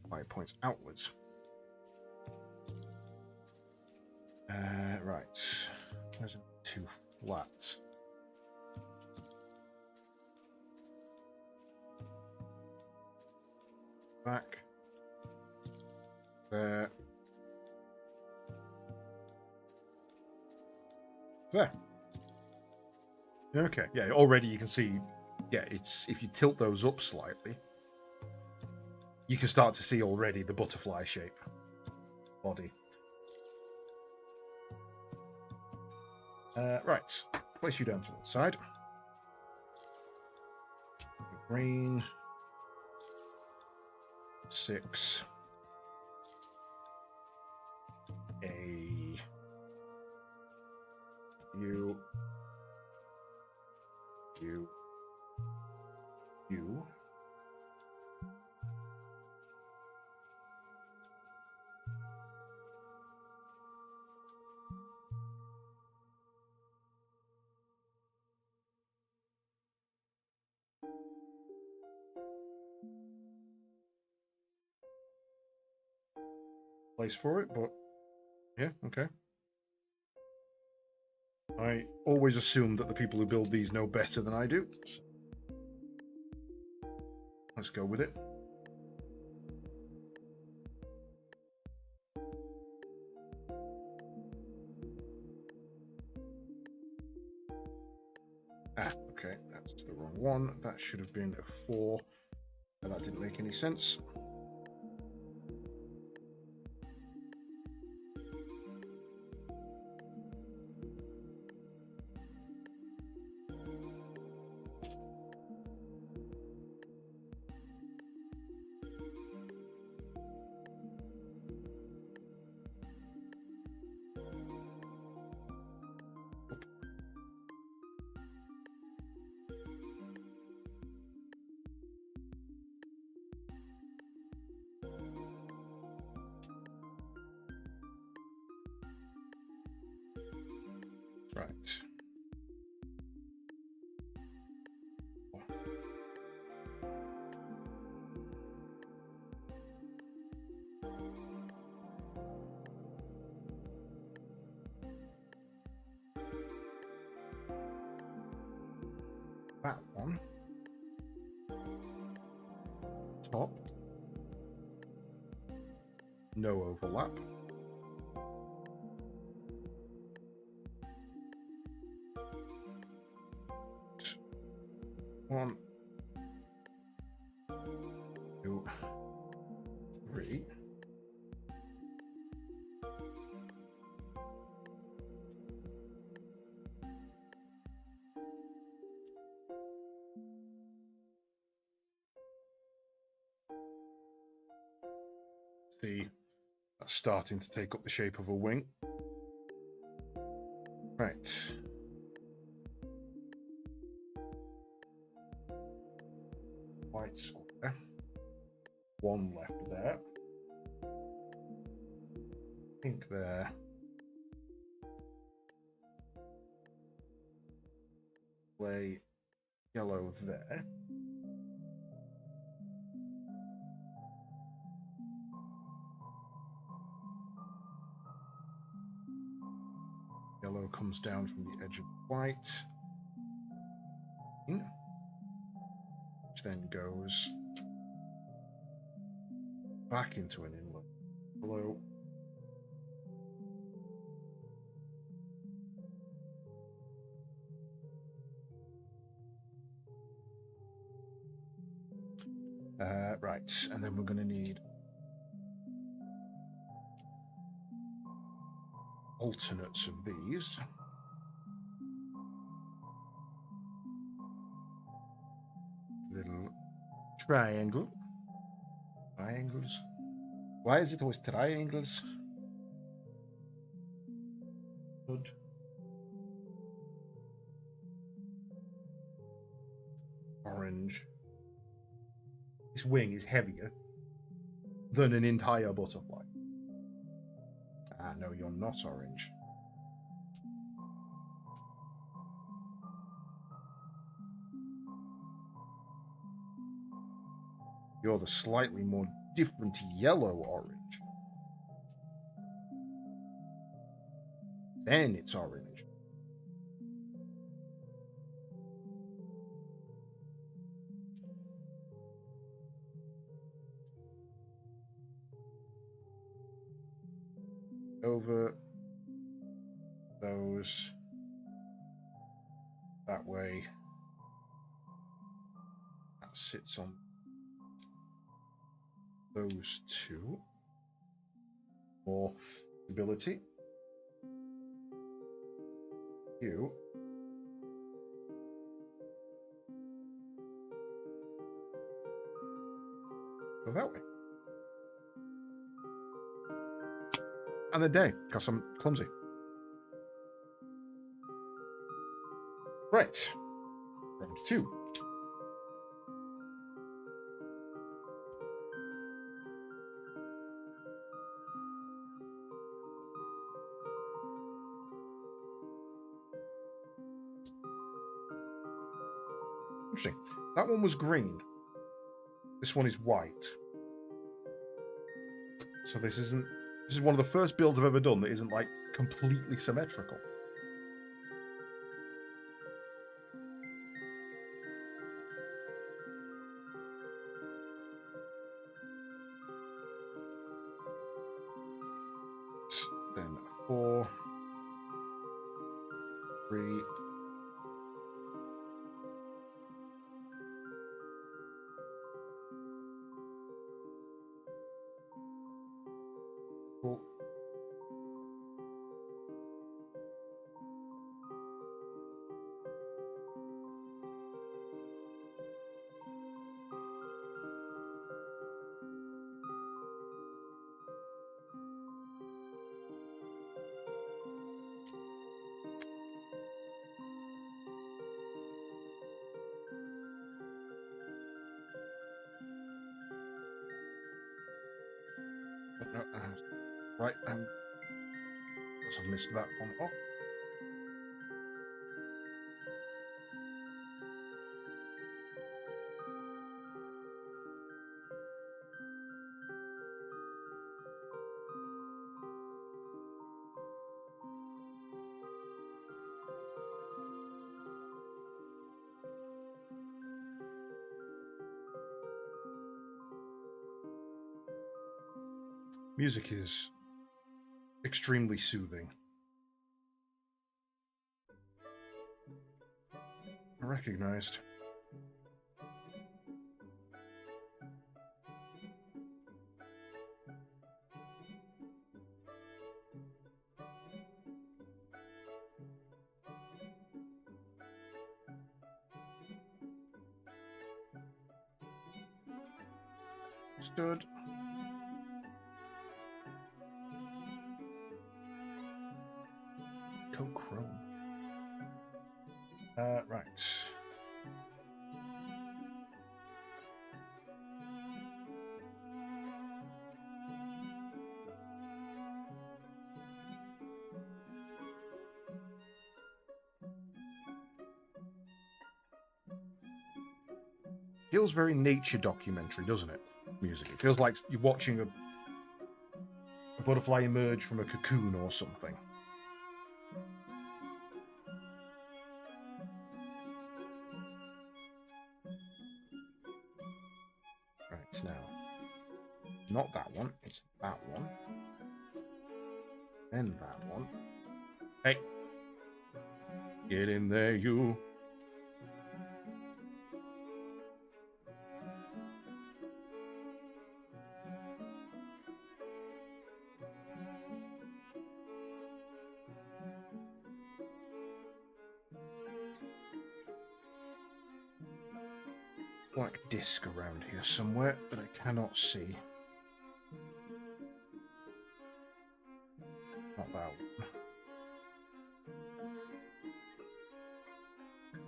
Why it points outwards. Right. There's too flat. Back. There. There. Okay, yeah, already you can see, yeah, it's if you tilt those up slightly, you can start to see already the butterfly shape body. Right, place you down to one side. Green. 6. You. Place for it, but yeah, okay. I always assume that the people who build these know better than I do. So let's go with it. Okay, that's the wrong one. That should have been a 4, and that didn't make any sense. Right. That one. Top. No overlap. One, 2, 3. See, that's starting to take up the shape of a wing. Right. White square. One left there. Pink there. Play yellow there. Yellow comes down from the edge of white, which then goes back into an inlet. Yellow. Right, and then we're going to need alternates of these. Little triangle. Triangles. Why is it always triangles? Good. Orange. This wing is heavier than an entire butterfly. Ah, no, you're not orange. You're the slightly more different yellow orange. Then it's orange. Over those that way. That sits on those two for stability. You go that way. And a day, because I'm clumsy. Right. Round 2. Interesting. That one was green. This one is white. So this is one of the first builds I've ever done that isn't like completely symmetrical. Then 4, 3, 4. No, right, I missed that one off. Music is extremely soothing. Recognized. Stood. Chrome. Right. Feels very nature documentary, doesn't it? Music. It feels like you're watching a butterfly emerge from a cocoon or something. Right, now. Not that one, it's that one. Then that one. Hey! Get in there, you! black disc around here somewhere that I cannot see. Not that one.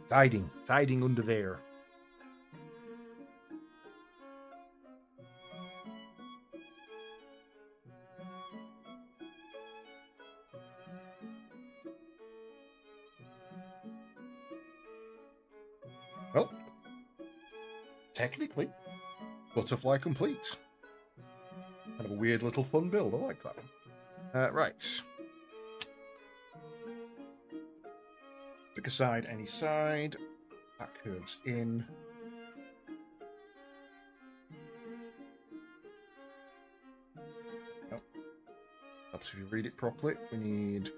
It's hiding. It's hiding under there. Well, technically, butterfly complete. Kind of a weird little fun build. I like that one. Right. Pick a side, any side. That curves in. Oh. Perhaps if you read it properly, we need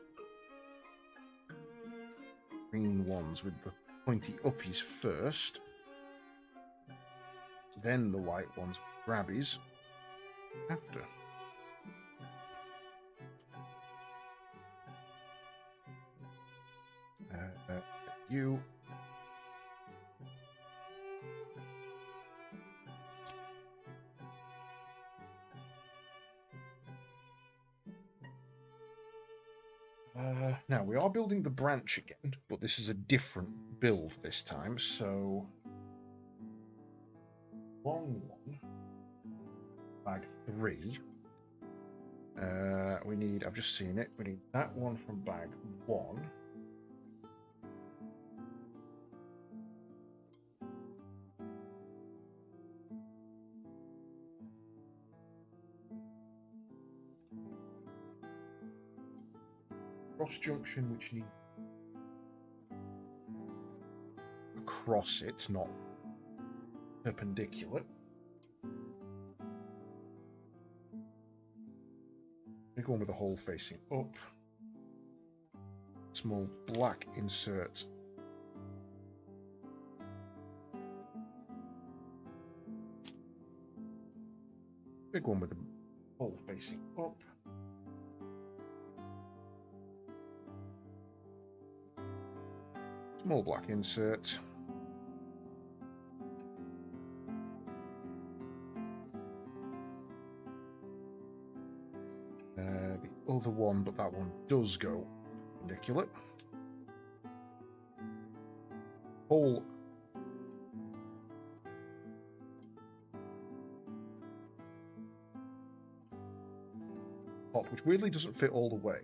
green ones with the pointy uppies first. Then the white ones with grabbies after. You. Now, we are building the branch again, but this is a different build this time, so... Long one. Bag 3. We need, I've just seen it, we need that one from bag 1. Cross junction, which needs across it, not perpendicular. Big one with a hole facing up. Small black insert. Big one with a hole facing up. Small black insert. The other one, but that one does go perpendicular. Hole. Top, which weirdly doesn't fit all the way.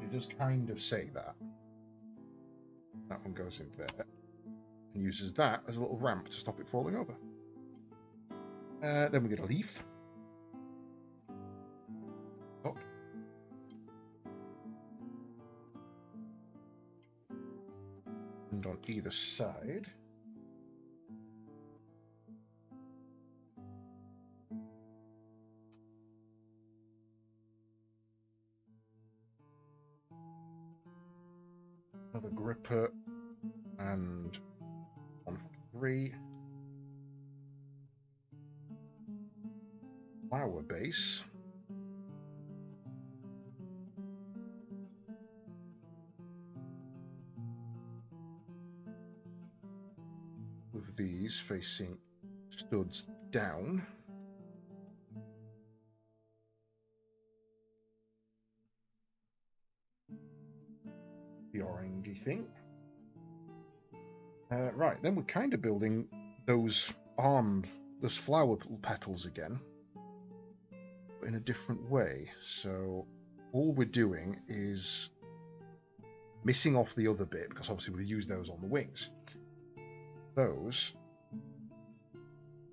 It does kind of say that. That one goes in there and uses that as a little ramp to stop it falling over. Then we get a leaf. Up. And on either side. Another gripper and one for 3. Flower base. With these facing studs down. The orangey thing. Right, then we're kind of building those those flower petals again, but in a different way. So all we're doing is missing off the other bit, because obviously we'll use those on the wings. Those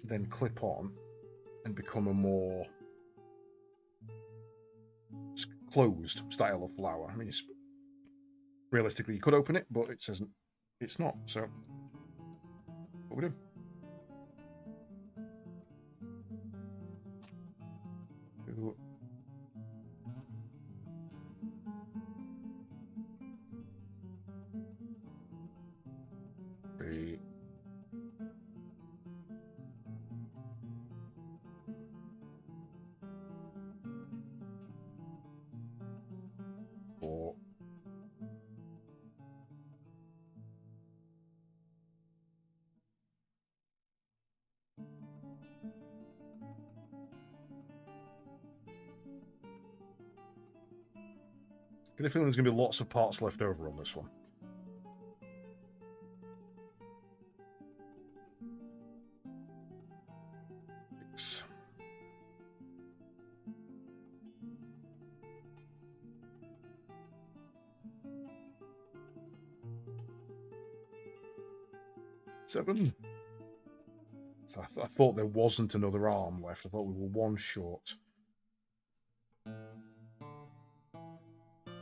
then clip on and become a more closed style of flower. I mean, realistically, you could open it, but it says it's not. So, what we do? 2, 3, 4, get a feeling there's going to be lots of parts left over on this one. 6. 7. So I thought there wasn't another arm left. I thought we were one short.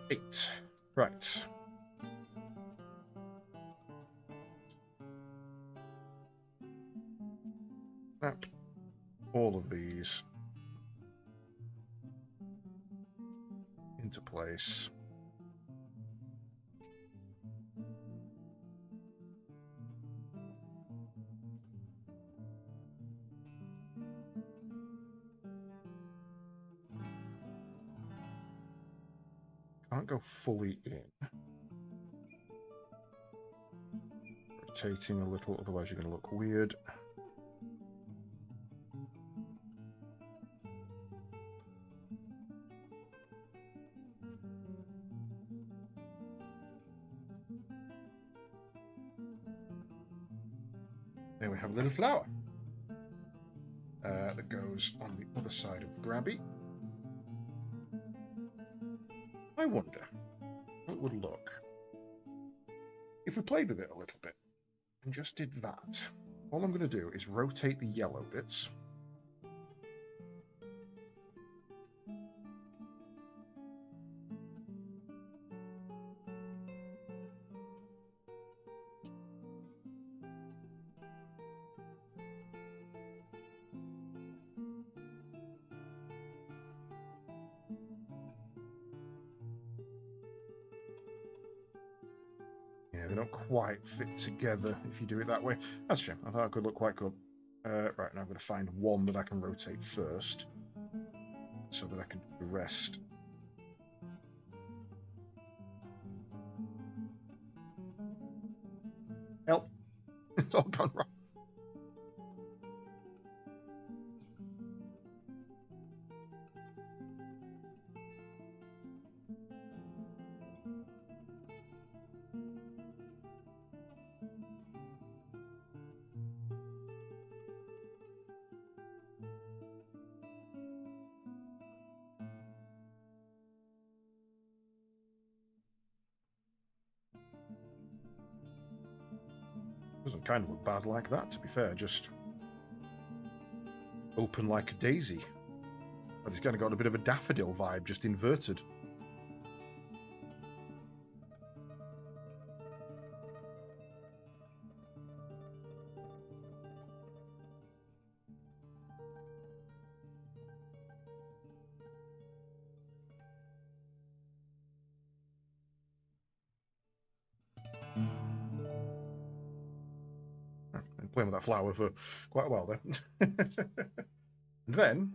8. Right. Snap all of these into place. Can't go fully in. Rotating a little, otherwise you're going to look weird. There we have a little flower that goes on the other side of the grabby. I wonder how it would look if we played with it a little bit and just did that. All I'm going to do is rotate the yellow bits. They don't quite fit together if you do it that way. That's a shame. I thought it could look quite good. Right, now I'm going to find one that I can rotate first so that I can do the rest. Help! It's all gone wrong. Doesn't kind of look bad like that, to be fair. Just open like a daisy. But it's kind of got a bit of a daffodil vibe, just inverted. Been playing with that flower for quite a while there. And then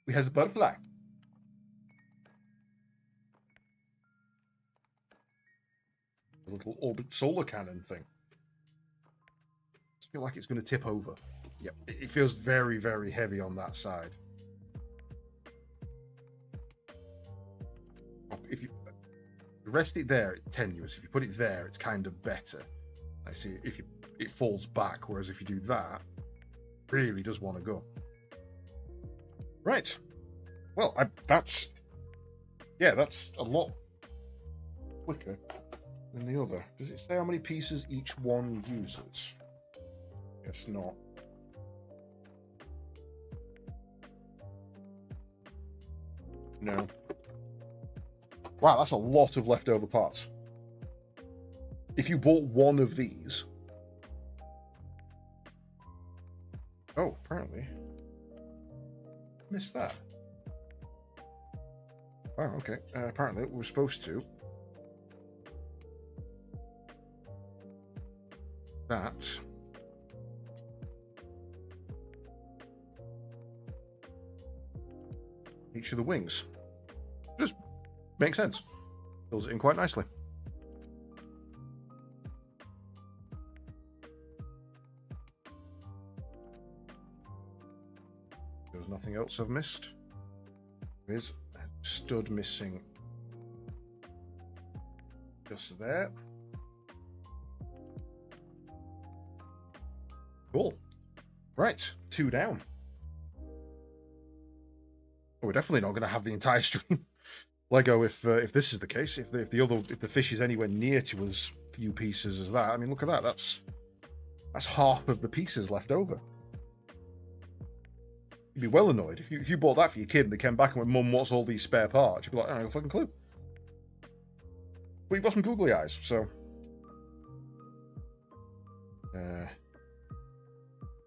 we have a butterfly. A little orbit solar cannon thing. I feel like it's going to tip over. Yep, it feels very, very heavy on that side. If you rest it there, it's tenuous. If you put it there, it's kind of better. I see. If it falls back, whereas if you do that, it really does want to go. Right. Well, that's a lot quicker than the other. Does it say how many pieces each one uses? Guess not. No. Wow, that's a lot of leftover parts. If you bought one of these... Oh, apparently. Missed that. Oh, okay. Apparently we were supposed to. That. Each of the wings. Just Makes sense. Fills it in quite nicely. There's nothing else I've missed. There's a stud missing just there. Cool. Right, 2 down. Oh, we're definitely not going to have the entire stream Lego if this is the case. If the fish is anywhere near to as few pieces as that, I mean, look at that. That's half of the pieces left over. You'd be well annoyed if you bought that for your kid and they came back and went, "Mum, what's all these spare parts?" You'd be like, "I don't have a fucking clue." But you've got some googly eyes, so.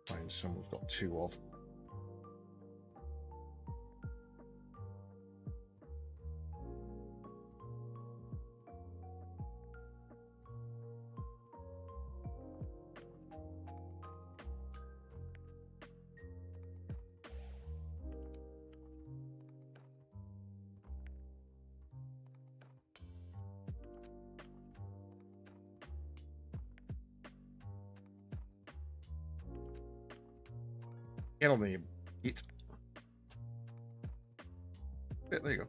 Find some we've got 2 of. Get on the it. Yeah, there you go.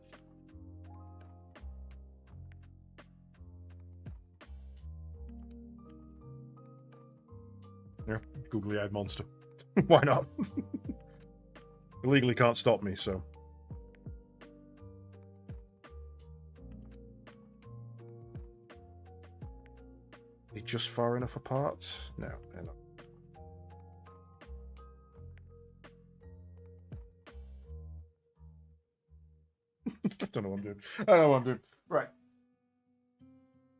Yeah, googly-eyed monster. Why not? Illegally can't stop me, so. Are they just far enough apart? No, they're not. I don't know what I'm doing. I don't know what I'm doing. Right.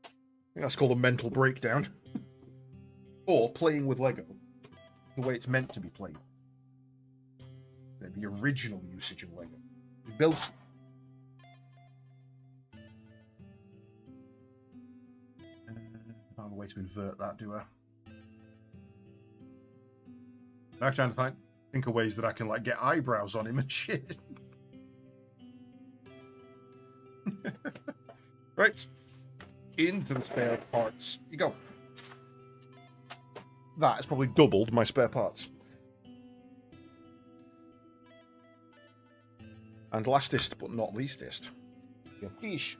I think that's called a mental breakdown. Or playing with Lego the way it's meant to be played. The original usage of Lego. We built. I don't have a way to invert that, do I? I'm trying to think of ways that I can like get eyebrows on him and shit. Right. Into the spare parts. You go. That has probably doubled my spare parts. And lastest but not leastest, your fish.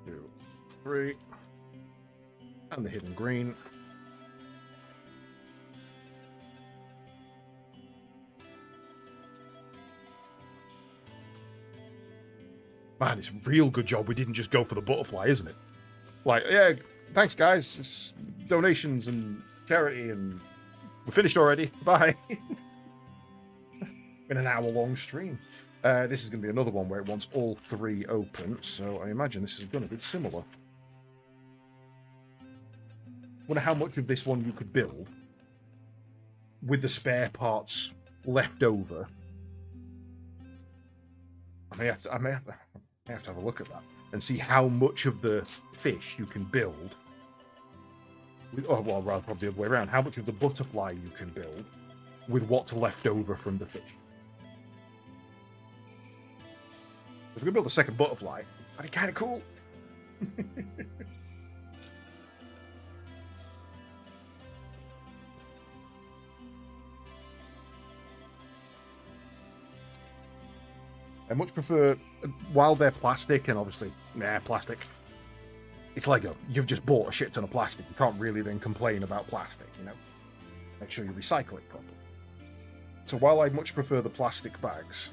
Two, 3. And the hidden green. Man, it's a real good job we didn't just go for the butterfly, isn't it? Like, yeah, thanks guys. It's donations and charity and we're finished already. Bye. Been an hour-long stream. This is going to be another one where it wants all 3 open, so I imagine this is going to be similar. Wonder how much of this one you could build with the spare parts left over. I may have to have a look at that and see how much of the fish you can build. Well, rather probably the other way around. How much of the butterfly you can build with what's left over from the fish. If we could build a second butterfly, that'd be kind of cool. I much prefer, while they're plastic, and obviously, plastic. It's Lego. You've just bought a shit ton of plastic. You can't really then complain about plastic, you know? Make sure you recycle it properly. So while I much prefer the plastic bags,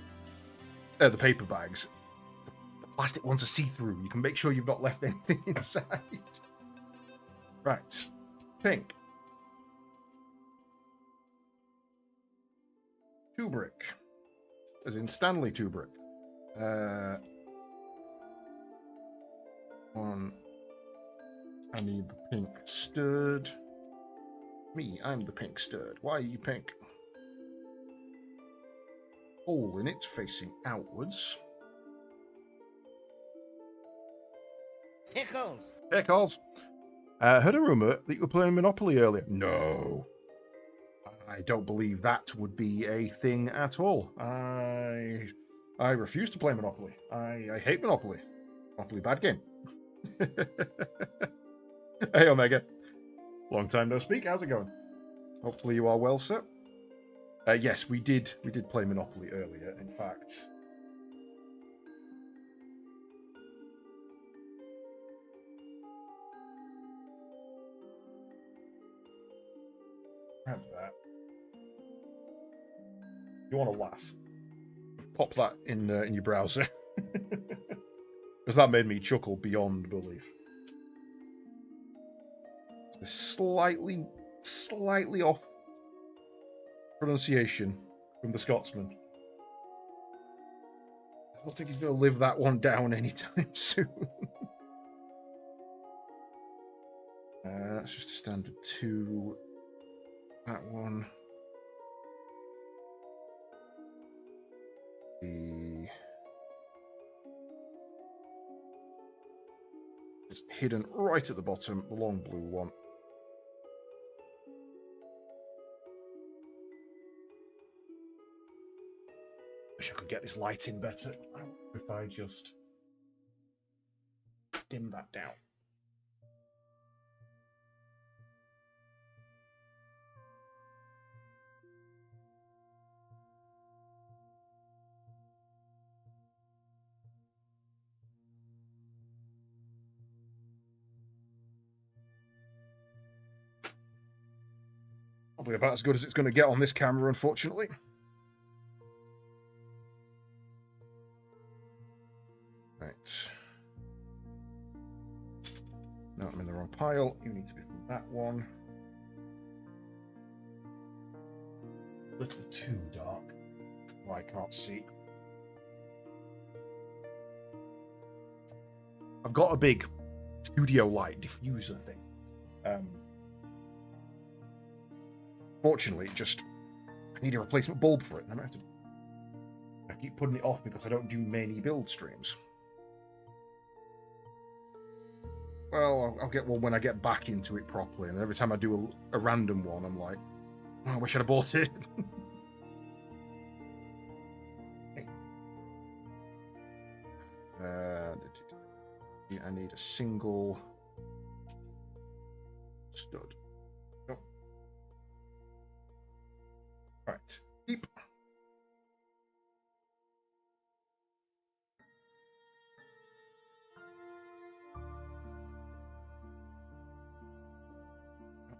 the paper bags, the plastic ones are see-through. You can make sure you've not left anything inside. Right. Pink. 2 brick. As in Stanley 2 brick. 1. I need the pink stud. Me, I'm the pink sturd. Why are you pink? Hole in it, facing outwards. Pickles! Pickles! Heard a rumour that you were playing Monopoly earlier. No. I don't believe that would be a thing at all. I refuse to play Monopoly. I hate Monopoly. Monopoly, bad game. Hey, Omega. Long time no speak. How's it going? Hopefully you are well, sir. Yes, we did play Monopoly earlier, in fact. Grab that. You want to laugh? Pop that in your browser. Because that made me chuckle beyond belief. It's slightly off pronunciation from the Scotsman. I don't think he's going to live that one down anytime soon. That's just a standard 2. That one. It's hidden right at the bottom, the long blue one. Wish I could get this light in better. I wonder if I just dim that down. Probably about as good as it's going to get on this camera, unfortunately. Right. No, I'm in the wrong pile. You need to be from that one. A little too dark. Oh, I can't see. I've got a big studio light diffuser thing. Fortunately, I need a replacement bulb for it, and I keep putting it off because I don't do many build streams. Well, I'll get one when I get back into it properly, and every time I do a random one, I'm like, oh, I wish I'd have bought it. I need a single stud. Oh. Right. Beep.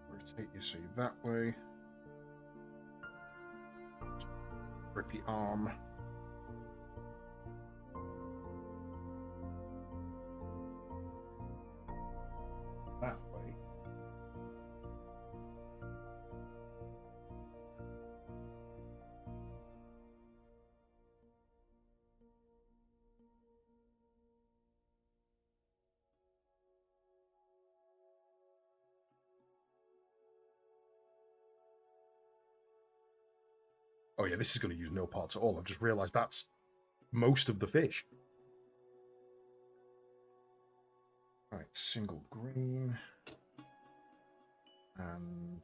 Rotate you see that way. Grippy arm. That way. Oh yeah, this is going to use no parts at all. I've just realised that's most of the fish. Right, single green. And...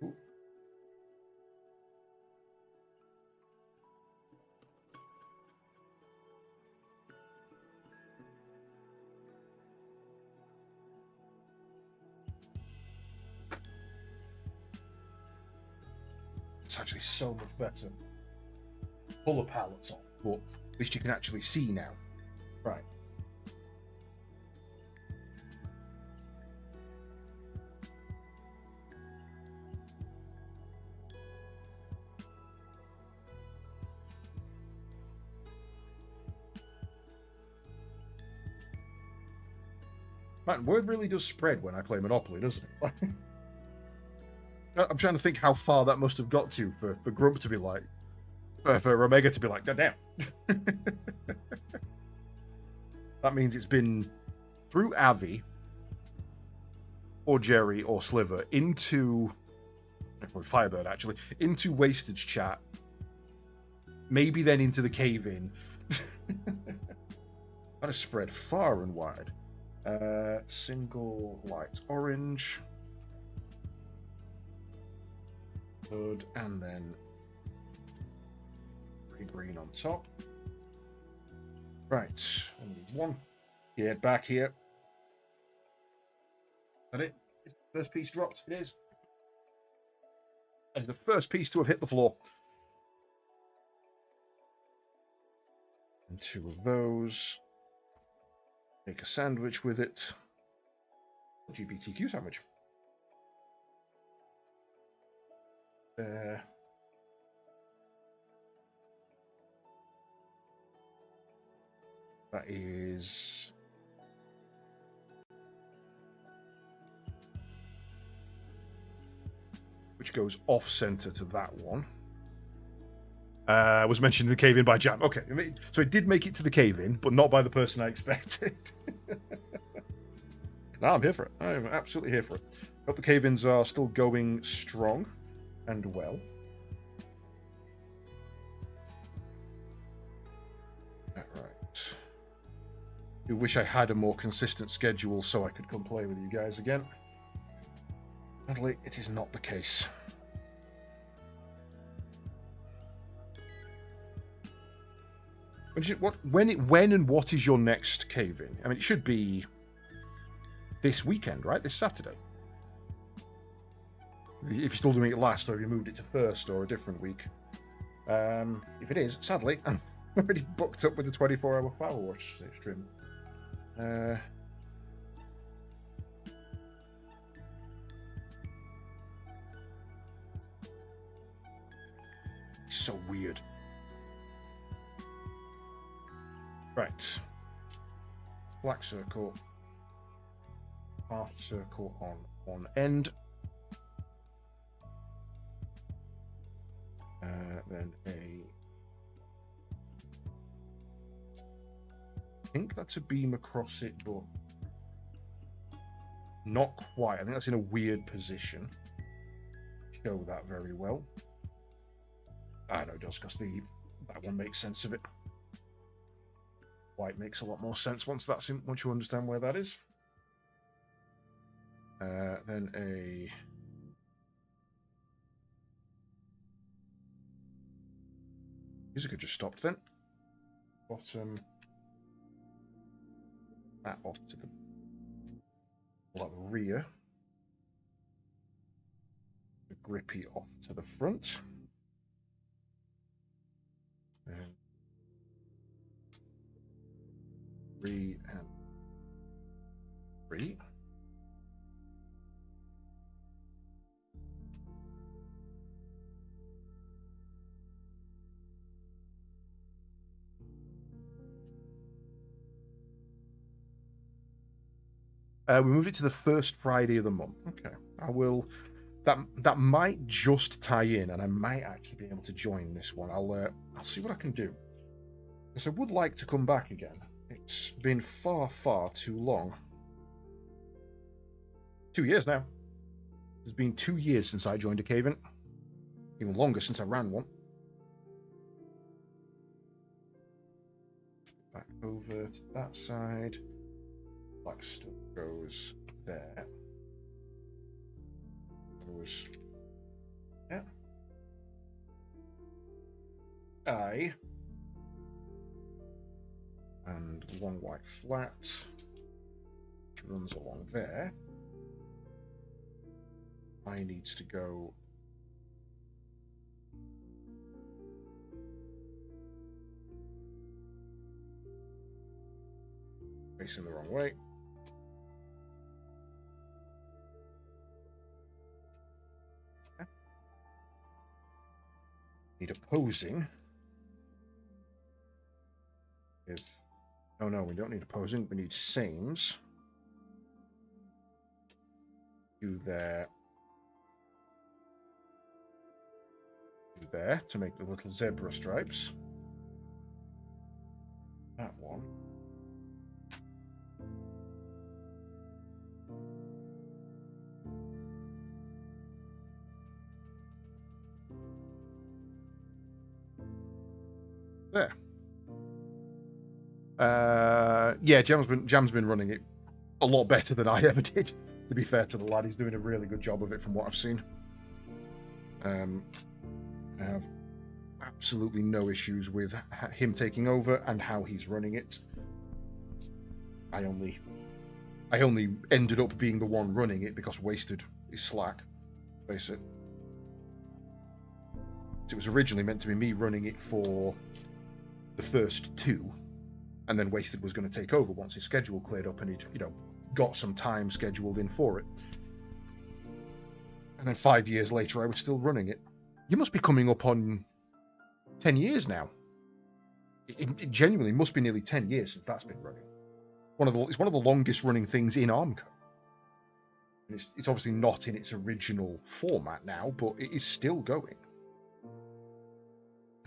Ooh. It's actually so much better. Pull the pallets off, but at least you can actually see now. Right. Man, word really does spread when I play Monopoly, doesn't it? I'm trying to think how far that must have got to for Grump to be like, for Omega to be like, damn. That means it's been through Avi, or Jerry or Sliver into, or Firebird actually, into Wastage chat. Maybe then into the cave-in. That is spread far and wide. Single light orange. Good, and then green on top. Right, I need one. Get back here. Is that it? Is the first piece dropped? It is. That is the first piece to have hit the floor. And two of those. Make a sandwich with it. A GBTQ sandwich. There. That is... which goes off-center to that one. Was mentioned in the cave-in by Jam. Okay, so it did make it to the cave-in, but not by the person I expected. No, I'm here for it. I'm absolutely here for it. Hope the cave-ins are still going strong and well. Alright. I wish I had a more consistent schedule so I could come play with you guys again. Sadly, it is not the case. When and what is your next cave-in? I mean, it should be this weekend, right? This Saturday. If you're still doing it last, or if you moved it to first, or a different week. If it is, sadly, I'm already booked up with the 24-hour Power Watch stream. So weird. Right. Black circle. Half circle on one end. Then I think that's a beam across it, but not quite. I think that's in a weird position. Show that very well. I know it does, because that one makes sense of it. White makes a lot more sense once you understand where that is. Then a music had just stopped then. Bottom that off to the rear. The grippy off to the front. And 3 and 3. We move it to the first Friday of the month. Okay, I will. That might just tie in, and I might actually be able to join this one. I'll see what I can do, because I would like to come back again. It's been far, far too long. 2 years now. It's been 2 years since I joined a cave-in. Even longer since I ran one. Back over to that side. Black stuff goes there. Goes there. I. And one white flat, which runs along there. I needs to go facing the wrong way. Need opposing. No, we don't need opposing. We need sames. Do there. Do there to make the little zebra stripes. That one. Yeah, Jam's been running it a lot better than I ever did. To be fair to the lad, he's doing a really good job of it from what I've seen. I have absolutely no issues with him taking over and how he's running it. I only ended up being the one running it because Wasted is slack. Face it. It was originally meant to be me running it for the first two, and then Wasted was going to take over once his schedule cleared up and he'd, got some time scheduled in for it. And then 5 years later, I was still running it. You must be coming up on 10 years now. It genuinely must be nearly 10 years since that's been running. It's one of the longest running things in Armco. And it's obviously not in its original format now, but it is still going.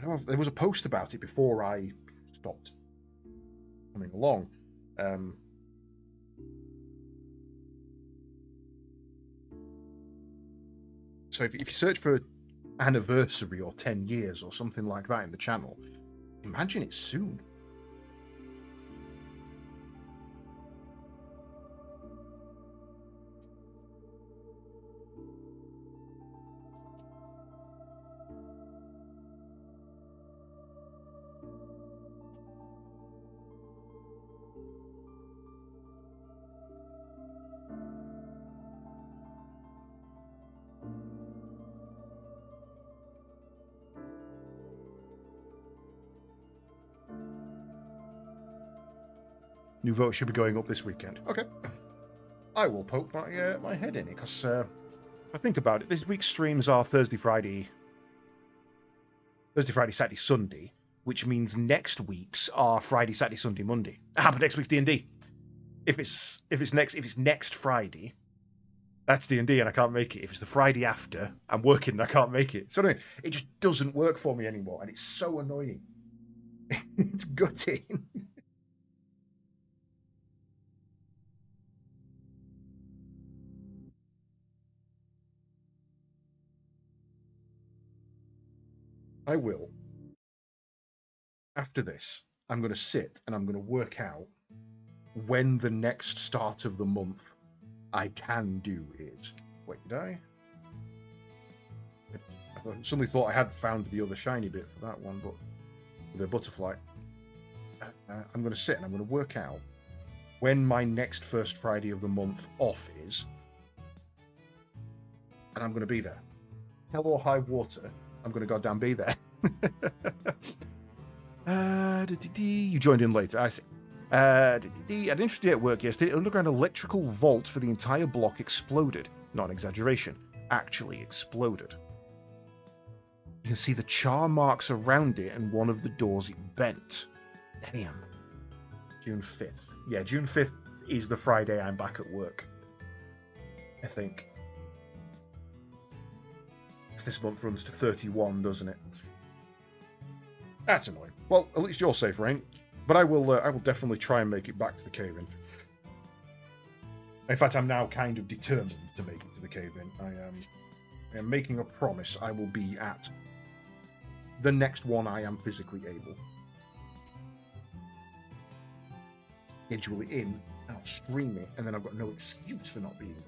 I know there was a post about it before I stopped coming along. So if you search for anniversary or 10 years or something like that in the channel, imagine it's soon. New vote should be going up this weekend. Okay. I will poke my head in it, because I think about it, this week's streams are Thursday, Friday, Saturday, Sunday, which means next week's are Friday, Saturday, Sunday, Monday. But next week's D&D. If it's next Friday, that's D&D and I can't make it. If it's the Friday after, I'm working and I can't make it. So anyway, it just doesn't work for me anymore, and it's so annoying. It's gutting. I will. After this, I'm going to sit and I'm going to work out when the next start of the month I can do is. Wait, did I? I suddenly thought I had found the other shiny bit for that one, but the butterfly. I'm going to sit and I'm going to work out when my next first Friday of the month off is, and I'm going to be there. Hell or high water, I'm going to goddamn be there. You joined in later, I see. At an interesting day at work yesterday, an underground electrical vault for the entire block exploded. Not an exaggeration, actually exploded. You can see the char marks around it and one of the doors it bent. Damn. June 5th. Yeah, June 5th is the Friday I'm back at work, I think. This month runs to 31, doesn't it? That's annoying. Well, at least you're safe, Rain. But I will definitely try and make it back to the cave-in. In fact, I'm now kind of determined to make it to the cave-in. I am making a promise I will be at the next one I am physically able. Schedule it in, and I'll stream it, and then I've got no excuse for not being there.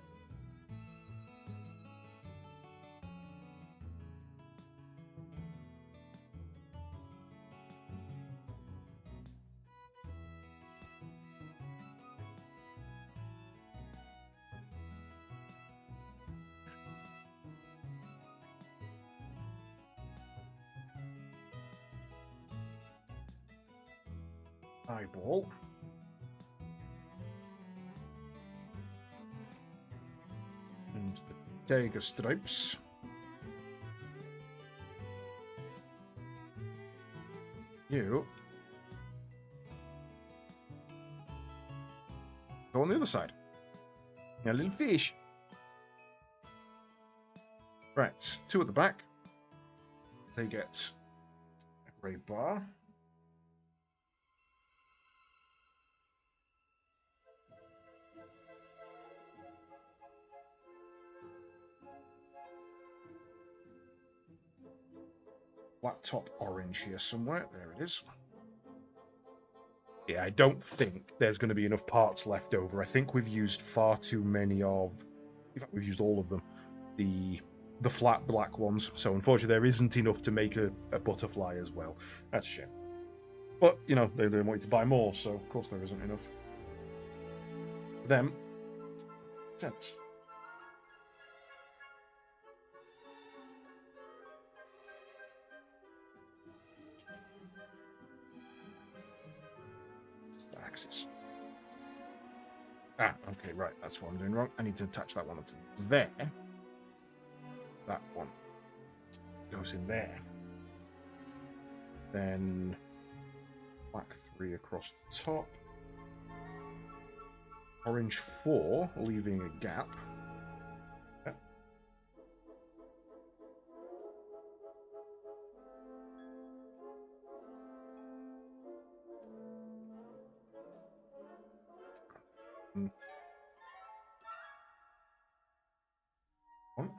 Eyeball. And the Dagger Stripes. You. Go on the other side. A little fish. Right, two at the back. They get a grey bar. Flat top orange here somewhere. There it is. Yeah, I don't think there's going to be enough parts left over. I think we've used far too many of... In fact, we've used all of them. The flat black ones. So unfortunately, there isn't enough to make a butterfly as well. That's a shame. But, you know, they want you to buy more, so of course there isn't enough. For them, sense. It's the axis. Ah, okay, right. That's what I'm doing wrong. I need to attach that one up to there. That one goes in there. Then black 3 across the top. Orange 4, leaving a gap. Yep. One.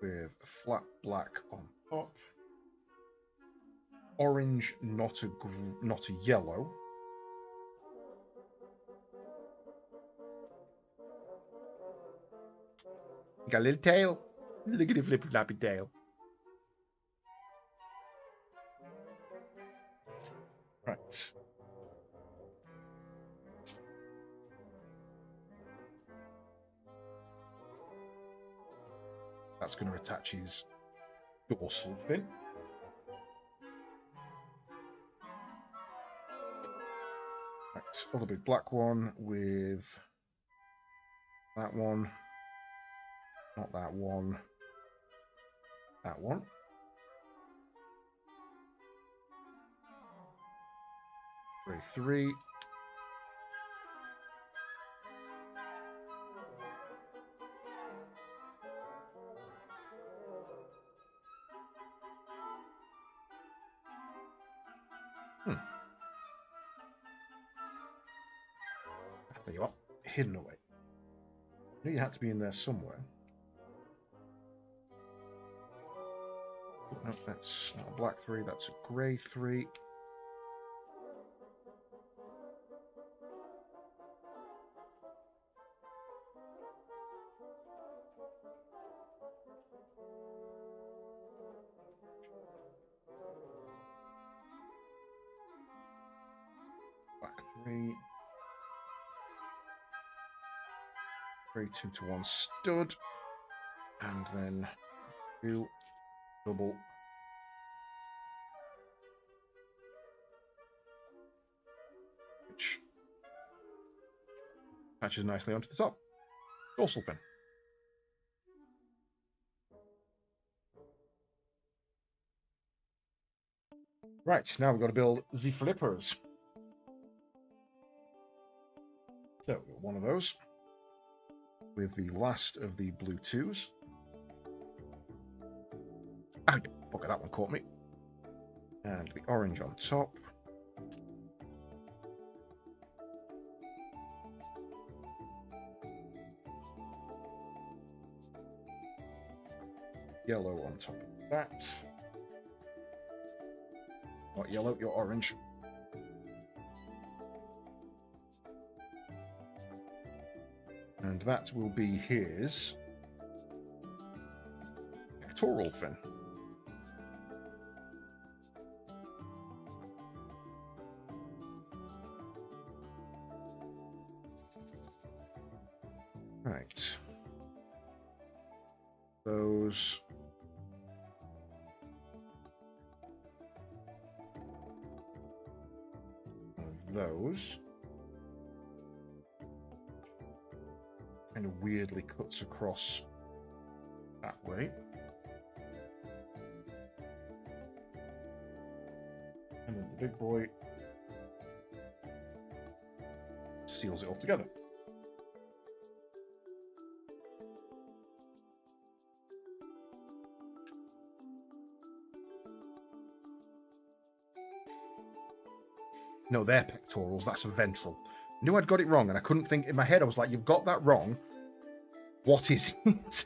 With flat black on top. Orange, not a yellow. Got a little tail. Look at the flippy floppy tail. Right. That's going to attach his dorsal fin. Right, other big black one with that one. Not that one. That one. Grey 3. There you are. Hidden away. I knew you had to be in there somewhere. No, that's not a black 3, that's a grey 3. Black 3. Grey 2 to 1 stud. And then 2 double. Which matches nicely onto the top. Dorsal fin. Right, now we've got to build the flippers. So, we've got one of those with the last of the blue 2s. Ah, okay, that one caught me. And the orange on top. Yellow on top of that. Not yellow, you're orange. And that will be his pectoral fin. Right. Those. Those. Kind of weirdly cuts across that way. And then the big boy seals it all together. No, they're pectorals. That's a ventral. I knew I'd got it wrong, and I couldn't think in my head. I was like, you've got that wrong. What is it?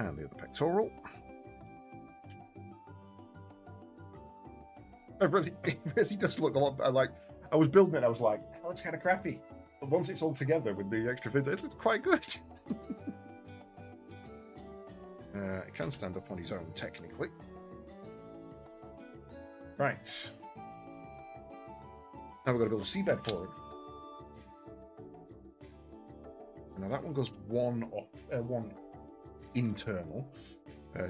And the other pectoral. It really does look a lot better. Like, I was building it, I was like, that looks kind of crappy. But once it's all together with the extra fins, it looks quite good. It can stand up on his own, technically. Right. Now we've got to build a seabed for it. Now that one goes one internal,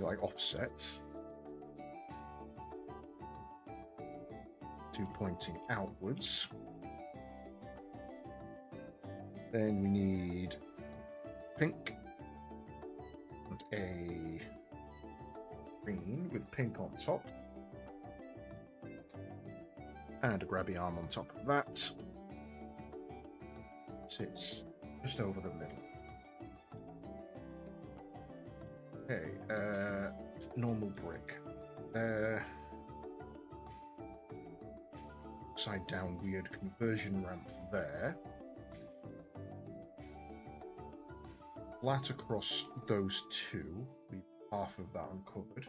like offset. Two pointing outwards. Then we need pink and a green with pink on top. And a grabby arm on top of that. Sits just over the middle. Okay, normal brick. Upside down weird conversion ramp there. Flat across those two, leave half of that uncovered.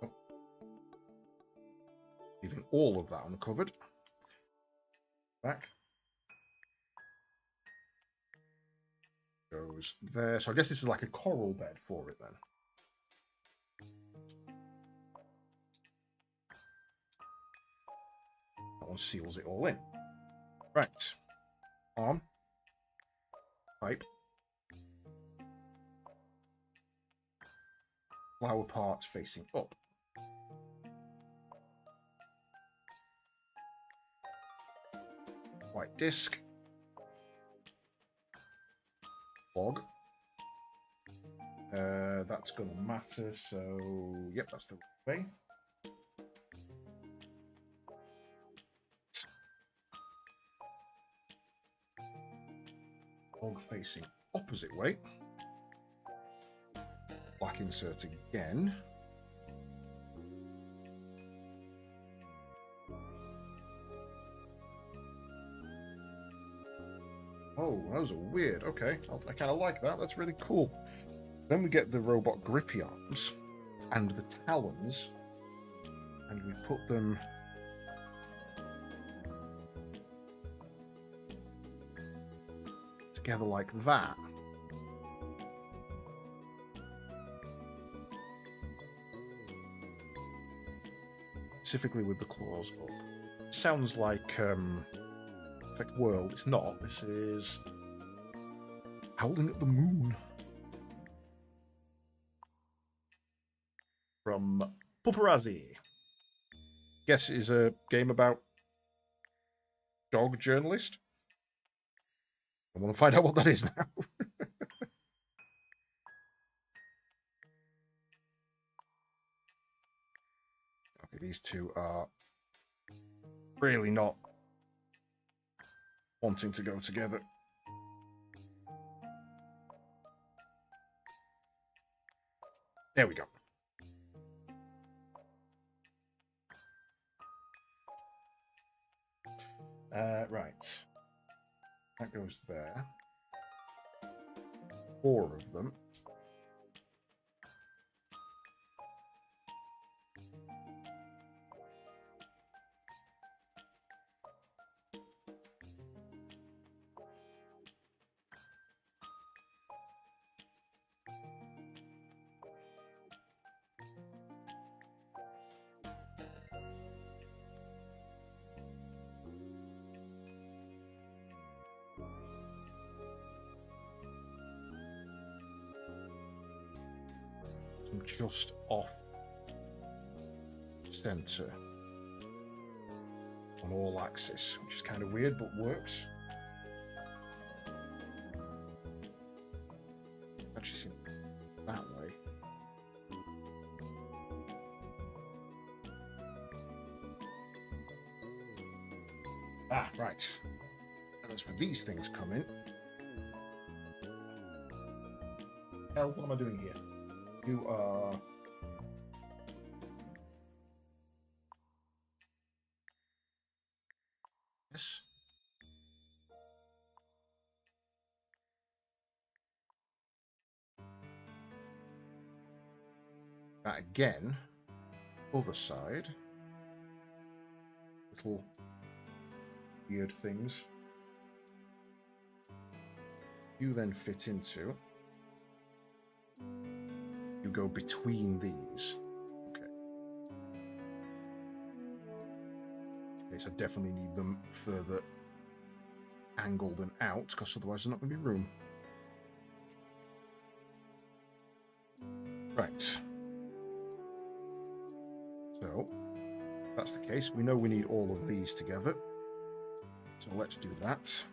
Oh. Leaving all of that uncovered. Back. Goes there. So I guess this is like a coral bed for it then. That one seals it all in. Right. Arm. Pipe. Flower part facing up. White disc. Log. That's going to matter, so yep, that's the way. Log facing opposite way. Black insert again. Oh, those are weird. Okay, I kind of like that. That's really cool. Then we get the robot grippy arms and the talons, and we put them together like that. Specifically with the claws up. Sounds like Perfect World. It's not. This is Howling at the Moon from Paparazzi. Guess it is a game about dog journalist. I want to find out what that is now. Okay, these two are really not wanting to go together. There we go. Right. That goes there. 4 of them. Just off center on all axis, which is kind of weird but works. Actually, seem that way. Ah, right. And that's where these things come in. Hell, what am I doing here? You are... Yes. That again, other side. Little weird things. You then fit into. You go between these. Okay. Okay, so definitely need them further angled and out, because otherwise there's not going to be room. Right. So, if that's the case. We know we need all of these together. So let's do that.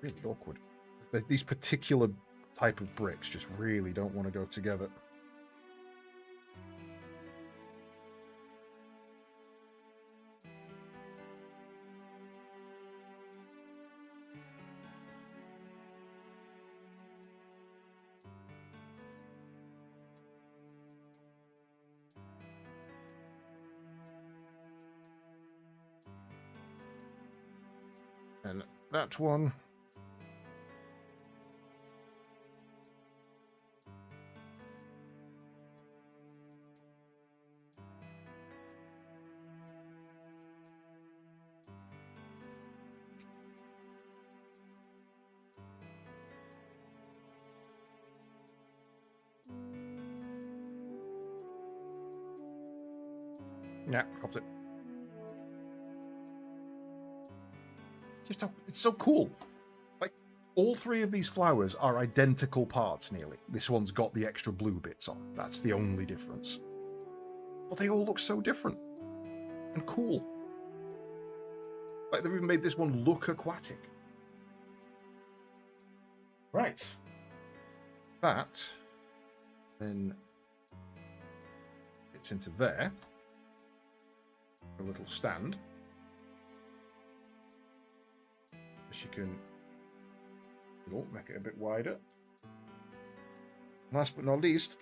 Really awkward. These particular type of bricks just really don't want to go together. And that one. Yeah, helps it. Just how it's so cool. Like, all three of these flowers are identical parts nearly. This one's got the extra blue bits on. That's the only difference. But they all look so different and cool. Like, they've even made this one look aquatic. Right. That then fits into there. A little stand. You can make it a bit wider. Last but not least,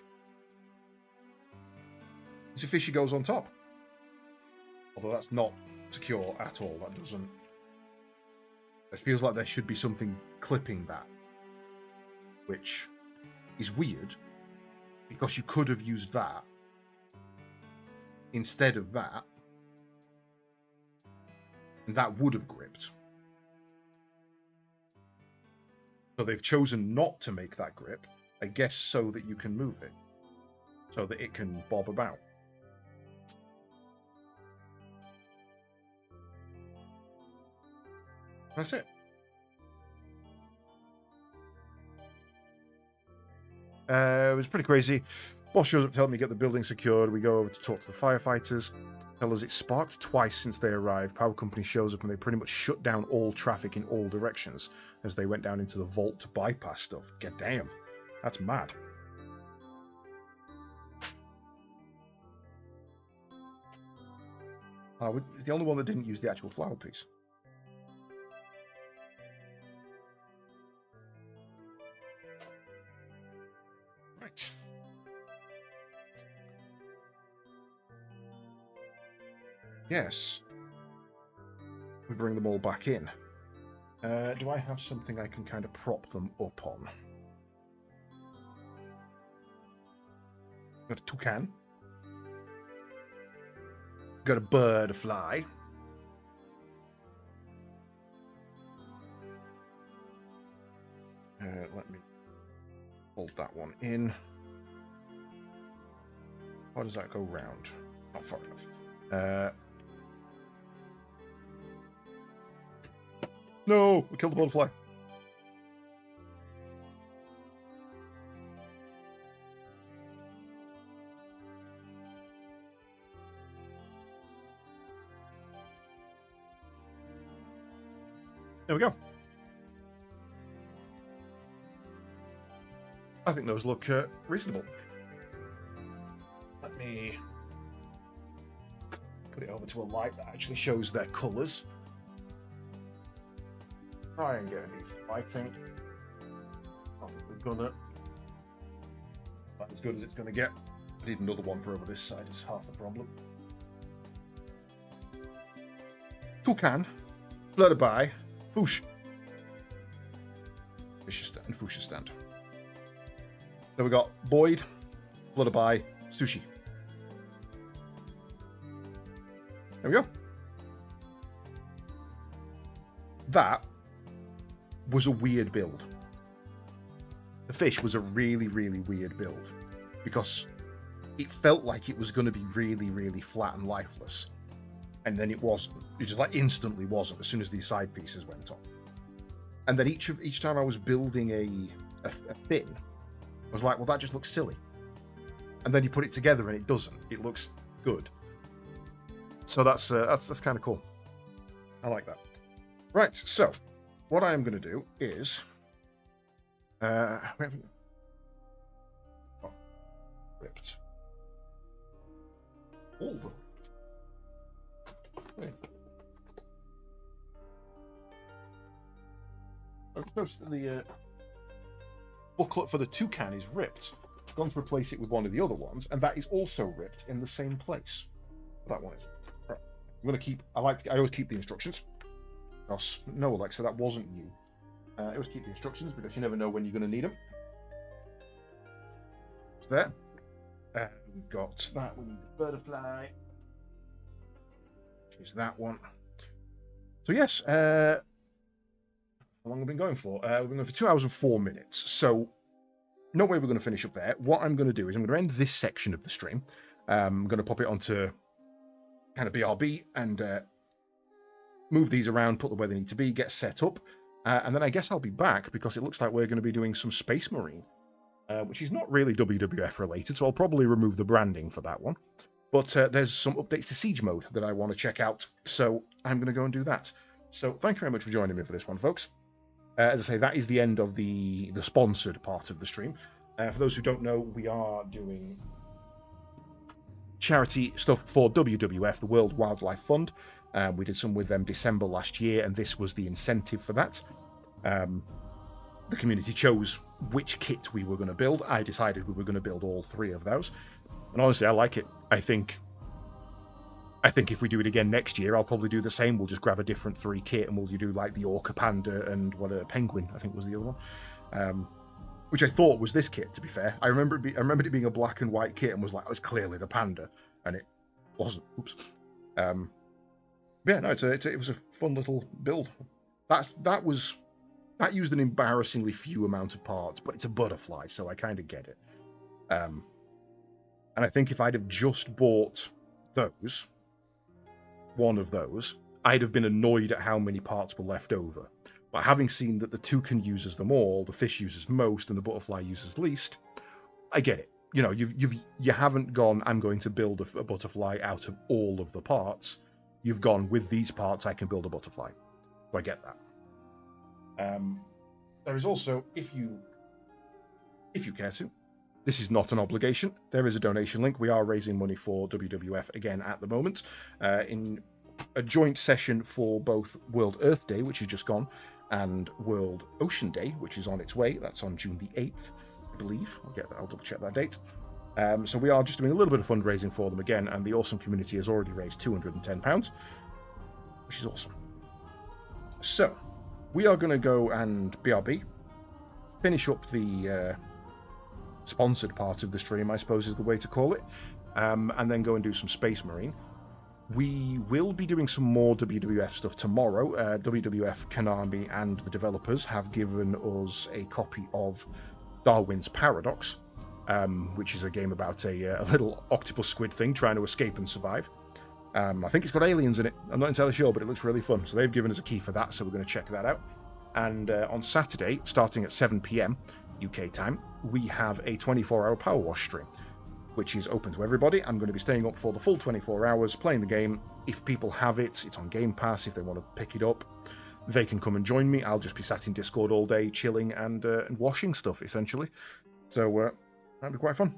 this fishy goes on top. Although that's not secure at all. That doesn't. It feels like there should be something clipping that, which is weird because you could have used that instead of that, and that would have gripped. So they've chosen not to make that grip, I guess, so that you can move it, so that it can bob about. That's it. It was pretty crazy. Boss shows up to help me get the building secured. We go over to talk to the firefighters. Tell us it sparked twice since they arrived. Power company shows up and they pretty much shut down all traffic in all directions as they went down into the vault to bypass stuff. God damn. That's mad. The only one that didn't use the actual flower piece. Right. Yes. We bring them all back in. Do I have something I can kind of prop them up on? Got a toucan. Got a bird, a fly. Let me fold that one in. How does that go round? Not far enough. No! We killed the butterfly. There we go. I think those look reasonable. Let me put it over to a light that actually shows their colours. Try and get a decent lighting. Not that we're gonna. That's as good as it's going to get. I need another one for over this side, it's half the problem. Toucan, Flutterby, Foosh. Fisher stand, Fuchsia stand. Then we got Boyd, Flutterby, Sushi. There we go. That was a weird build. The fish was a really, really weird build because it felt like it was going to be really, really flat and lifeless. And then it wasn't. It just like instantly wasn't as soon as these side pieces went on. And then each time I was building a fin, I was like, well, that just looks silly. And then you put it together and it doesn't. It looks good. So that's kind of cool. I like that. Right, so what I am going to do is we haven't ripped all the the booklet for the toucan is ripped. I've gone to replace it with one of the other ones, and that is also ripped in the same place. That one is. Right. I'm going to keep. I always keep the instructions. Because, no, Alexa, that wasn't you. I always keep the instructions because you never know when you're going to need them. It's there. We've got that. We need the butterfly. Is that one. So yes, how long have we been going for? We've been going for 2 hours and 4 minutes. So no way we're going to finish up there. What I'm going to do is I'm going to end this section of the stream. I'm going to pop it onto kind of BRB and move these around, put them where they need to be, get set up. And then I guess I'll be back because it looks like we're going to be doing some Space Marine, which is not really WWF related. So I'll probably remove the branding for that one. But there's some updates to Siege Mode that I want to check out, so I'm going to go and do that. So thank you very much for joining me for this one, folks. As I say, that is the end of the sponsored part of the stream. For those who don't know, we are doing charity stuff for WWF, the World Wildlife Fund. We did some with them December last year, and this was the incentive for that. The community chose which kit we were going to build. I decided we were going to build all 3 of those. And honestly, I like it. I think if we do it again next year, I'll probably do the same. We'll just grab a different 3 kit and we'll do like the Orca Panda and Penguin, I think was the other one. Which I thought was this kit, to be fair. I remembered it being a black and white kit and was like, oh, it's clearly the Panda. And it wasn't. Oops. But yeah, no, it was a fun little build. That used an embarrassingly few amount of parts, but it's a butterfly, so I kind of get it. And I think if I'd have just bought one of those, I'd have been annoyed at how many parts were left over. But having seen that the toucan uses them all, the fish uses most, and the butterfly uses least, I get it. You know, you haven't gone, I'm going to build a butterfly out of all of the parts. You've gone, with these parts, I can build a butterfly. So I get that. There is also, if you care to, this is not an obligation. There is a donation link. We are raising money for WWF again at the moment in a joint session for both World Earth Day, which is just gone, and World Ocean Day, which is on its way. That's on June the 8th, I believe. I'll double check that date. So we are just doing a little bit of fundraising for them again, and the awesome community has already raised £210, which is awesome. So we are going to go and BRB, finish up the sponsored part of the stream, I suppose is the way to call it, and then go and do some Space Marine. We will be doing some more WWF stuff tomorrow. WWF, Konami, and the developers have given us a copy of Darwin's Paradox, which is a game about a little octopus squid thing trying to escape and survive. I think it's got aliens in it. I'm not entirely sure, but it looks really fun. So they've given us a key for that, so we're going to check that out. And on Saturday, starting at 7 p.m. UK time, we have a 24-hour Power Wash stream, which is open to everybody. I'm going to be staying up for the full 24 hours, playing the game. If people have it, it's on Game Pass. If they want to pick it up, they can come and join me. I'll just be sat in Discord all day, chilling and washing stuff, essentially. So that'll be quite fun.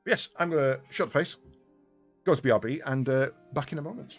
But yes, I'm going to shut the face, go to BRB, and back in a moment.